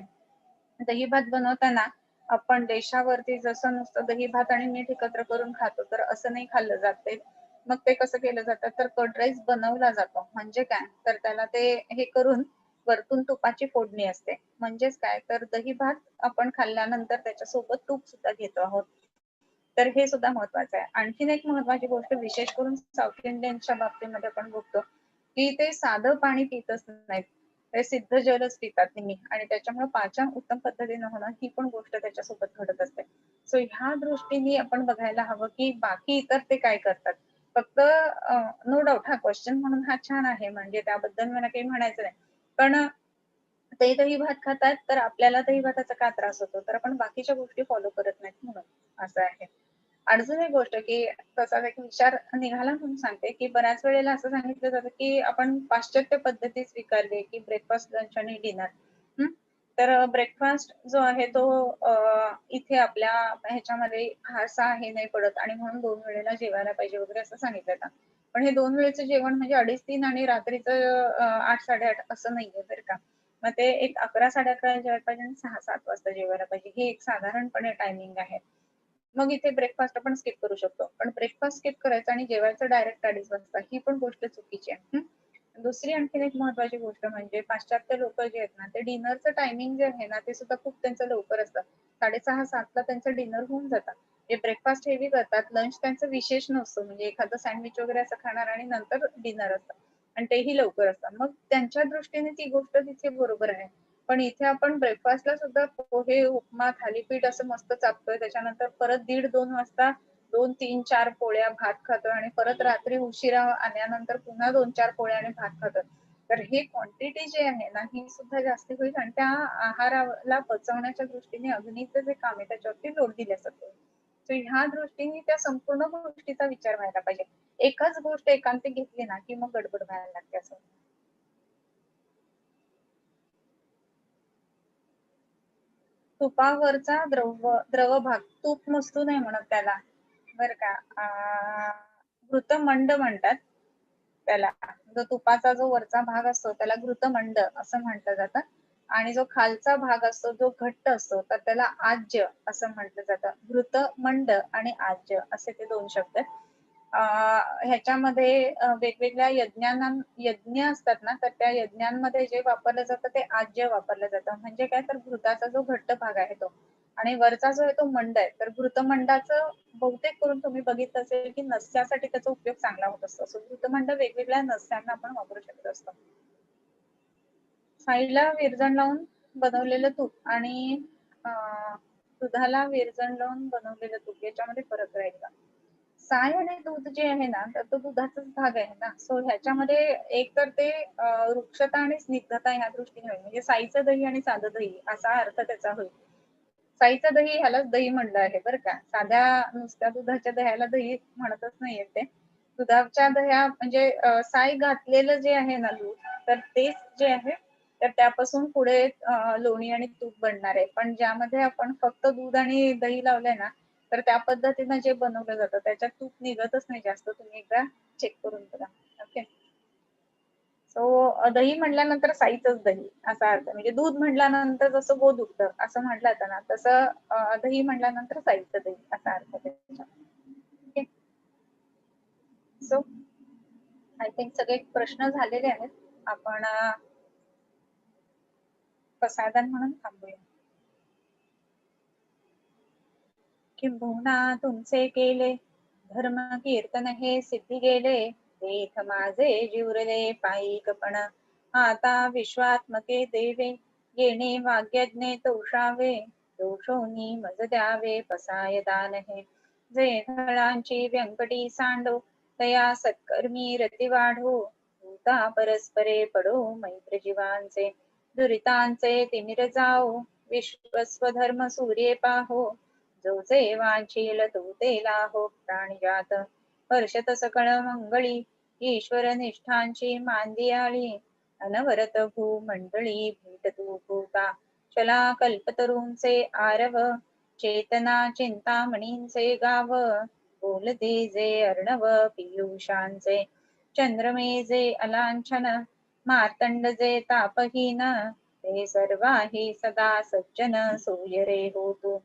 दही-भात बनवताना आपण देशावरती जसं नुसतं दही-भात आणि मीठ एकत्र करून खातो, तर असं नाही खाल्लं जात ते. मग ते कसं केलं जातं, तर कर्ड राईस बनवला जातो. म्हणजे काय, तर त्याला ते हे करून वरतून तुपाची फोडणी असते. म्हणजेच काय, तर दही-भात आपण खाल्ल्यानंतर त्याच्यासोबत तूप सुद्धा घेतो आहोत. तर हे सुद्धा महत्वाचं आहे. आणखीन एक महत्वाची गोष्ट विशेष करून साउथ इंडियनच्या बाबतीमध्ये आपण बघतो, की ते साधं पाणी पितच नाहीत. ते सिद्ध जलच पितात नेहमी आणि त्याच्यामुळे पाचन उत्तम पद्धतीने होणं ही पण गोष्ट त्याच्यासोबत घडत असते. सो ह्या दृष्टीने आपण बघायला हवं, की बाकी इतर ते काय करतात. फक्त नो डाउट हा क्वेश्चन म्हणून हा छान आहे म्हणजे त्याबद्दल मला काही म्हणायचं नाही. पण ते दही-भात खातात, तर आपल्याला दही-भाताचा का त्रास होतो? तर आपण बाकीच्या गोष्टी फॉलो करत नाहीत म्हणून, असं आहे. अजून एक गोष्ट, की तसाच एक विचार निघाला म्हणून सांगते, की बऱ्याच वेळेला असं सांगितलं जातं, की आपण पाश्चात्य पद्धती स्वीकारली, की ब्रेकफास्ट, लंच आणि डिनर. तर ब्रेकफास्ट जो आहे तो इथे आपल्या ह्याच्यामध्ये फारसा हे नाही पडत आणि म्हणून 2 वेळेला जेवायला पाहिजे वगैरे असं सांगितलं जातं. पण हे 2 वेळेचं जेवण म्हणजे 2:30-3 आणि रात्रीचं 8-8:30 असं नाहीये बरं का. मग ते एक 11-11:30 ला जेवायला पाहिजे आणि 6-7 वाजता जेवायला पाहिजे. हे एक साधारणपणे टायमिंग आहे. मग इथे ब्रेकफास्ट आपण स्किप करू शकतो. पण ब्रेकफास्ट स्किप करायचं आणि जेवायचं डायरेक्ट 2:30 वाजता ही पण गोष्ट चुकीची आहे. दुसरी आणखीन एक महत्वाची गोष्ट म्हणजे पाश्चात्य लोकं जे आहेत ना, ते डिनरचं टायमिंग जे आहे ना, ते सुद्धा खूप त्यांचं लवकर असतं. 6:30-7 ला त्यांचं डिनर होऊन जातं. ते ब्रेकफास्ट हेवी करतात. लंच त्यांचं विशेष नसतो. म्हणजे एखादं सँडविच वगैरे असं खाणार आणि नंतर डिनर असतं. आणि तेही लवकर असतं. मग त्यांच्या दृष्टीने ती गोष्ट तिथे बरोबर आहे. पण इथे आपण ब्रेकफास्टला सुद्धा पोहे, उपमा, थालीपीठ असं मस्त चापतोय. त्याच्यानंतर परत 1:30-2 वाजता 2, 3, 4 पोळ्या, भात खातोय आणि परत रात्री उशिरा आल्यानंतर पुन्हा 2-4 पोळ्या आणि भात खातोय. तर ही क्वांटिटी जी आहे ना, ही सुद्धा जास्ती होईल आणि त्या आहाराला पचवण्याच्या दृष्टीने अग्नीचं जे काम आहे त्याच्यावरती लोड दिला जातो. सो ह्या दृष्टीने त्या संपूर्ण गोष्टीचा विचार व्हायला पाहिजे. एकच गोष्ट एकांती घेतली ना, की मग गडबड व्हायला लागते असं. तुपावरचा द्रव भाग, तूप मस्तू नाही म्हणत त्याला. बरं का. घृतमंड म्हणतात त्याला. जो तुपाचा जो वरचा भाग असतो त्याला घृतमंड असं म्हटलं जातं, आणि जो खालचा भाग असतो जो घट्ट असतो तर त्याला आज्य असं म्हटलं जातं. घृतमंड आणि आज्य असे ते दोन शब्द आहेत. ह्याच्यामध्ये वेगवेगळ्या यज्ञ असतात ना, तर त्या यज्ञांमध्ये जे वापरलं जातं ते आज्य वापरलं जातं. म्हणजे काय, तर घृताचा जो घट्ट भाग आहे तो, आणि वरचा जो आहे तो मंड आहे. तर घृतमंडाचं बहुतेक करून तुम्ही बघितलं असेल की नस्यासाठी त्याचा उपयोग चांगला होत असतो. सो घृतमंड वेगवेगळ्या नस्यांना आपण वापरू शकत असतो. साईला विरजण लावून बनवलेलं तूप आणि दुधाला विरजण लावून बनवलेलं तूप याच्यामध्ये फरक राहील का? साय आणि दूध जे आहे ना, तर तो दुधाचाच भाग आहे ना. सो ह्याच्यामध्ये एक तर ते वृक्षता आणि स्निग्धता ह्या दृष्टीने होईल. म्हणजे साईचं दही आणि साधं दही असा अर्थ त्याचा होईल. साईचं दही ह्यालाच दही म्हणलं आहे बरं का. साध्या नुसत्या दुधाच्या दह्याला दही म्हणतच नाहीये ते. दुधाच्या दह्या म्हणजे साय घातलेलं जे आहे ना दूध, तर तेच जे आहे तर त्यापासून पुढे लोणी आणि तूप बनणार आहे. पण ज्यामध्ये आपण फक्त दूध आणि दही लावलंय ना, तर त्या पद्धतीनं जे बनवलं जातं त्याच्यात तूप निघतच नाही जास्त. तुम्ही एकदा चेक करून बघा. ओके. सो दही म्हटल्यानंतर साईचंच दही असा अर्थ. म्हणजे दूध म्हटल्यानंतर जसं गोद उठतं असं म्हटलं जातं ना, तसं दही म्हटल्यानंतर साईचं दही असा अर्थ त्याचा. ओके. सो आय थिंक सगळे प्रश्न झालेले आहेत. आपण प्रसाधन म्हणून थांबूया. किंबहुना तुमचे केले धर्म कीर्तन हे सिद्धी गेले, देख माझे जिवरले पायीकपण, आता विश्वात्मके देवे, येणे वाग्यज्ञे तोषावे, दोषोनी मज द्यावे पसाय दान हे, जे धळांची व्यंकटी सांडो, तया सत्कर्मी रती वाढो, भूता परस्परे पडो मैत्र जीवांचे, दुरितांचे तिमिर जाओ, विश्वस्वधर्म सूर्ये पाहो, जो जे वांछील तो ते लाहो प्राणिजात, वर्षत सकळ मंगळी, ईश्वर निष्ठांची मांदियाळी, अनवरत भूमंडळी भीट तू भूता, चला कल्पतरूंचे आरव, चेतना चिंतामणींचे गाव, बोलते जे अर्णव पियुषांचे, चंद्रमे जे अलांछन, मार्तंड जे तापहीन, ते सर्वाही सदा सज्जन सोयरे होतो,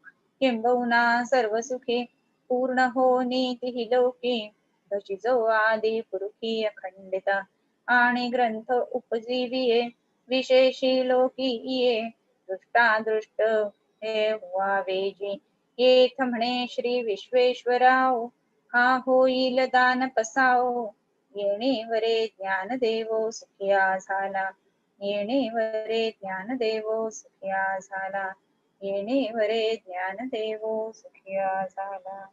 किंबहुना सर्व सुखी पूर्ण हो नीती लोकी, तशी जो आदी पुरुषी अखंडित, आणि ग्रंथ उपजीविये विशेषी लोकी ये, दृष्टादृष्ट हे व्हावेजी, येथ म्हणे श्री विश्वेश्वराव, हा होईल दान पसाओ, येणे वरे ज्ञान देवो सुखिया झाला, येणे वरे ज्ञान देवो सुखिया झाला, येणे वरे ज्ञान देवो सुखिया झाला.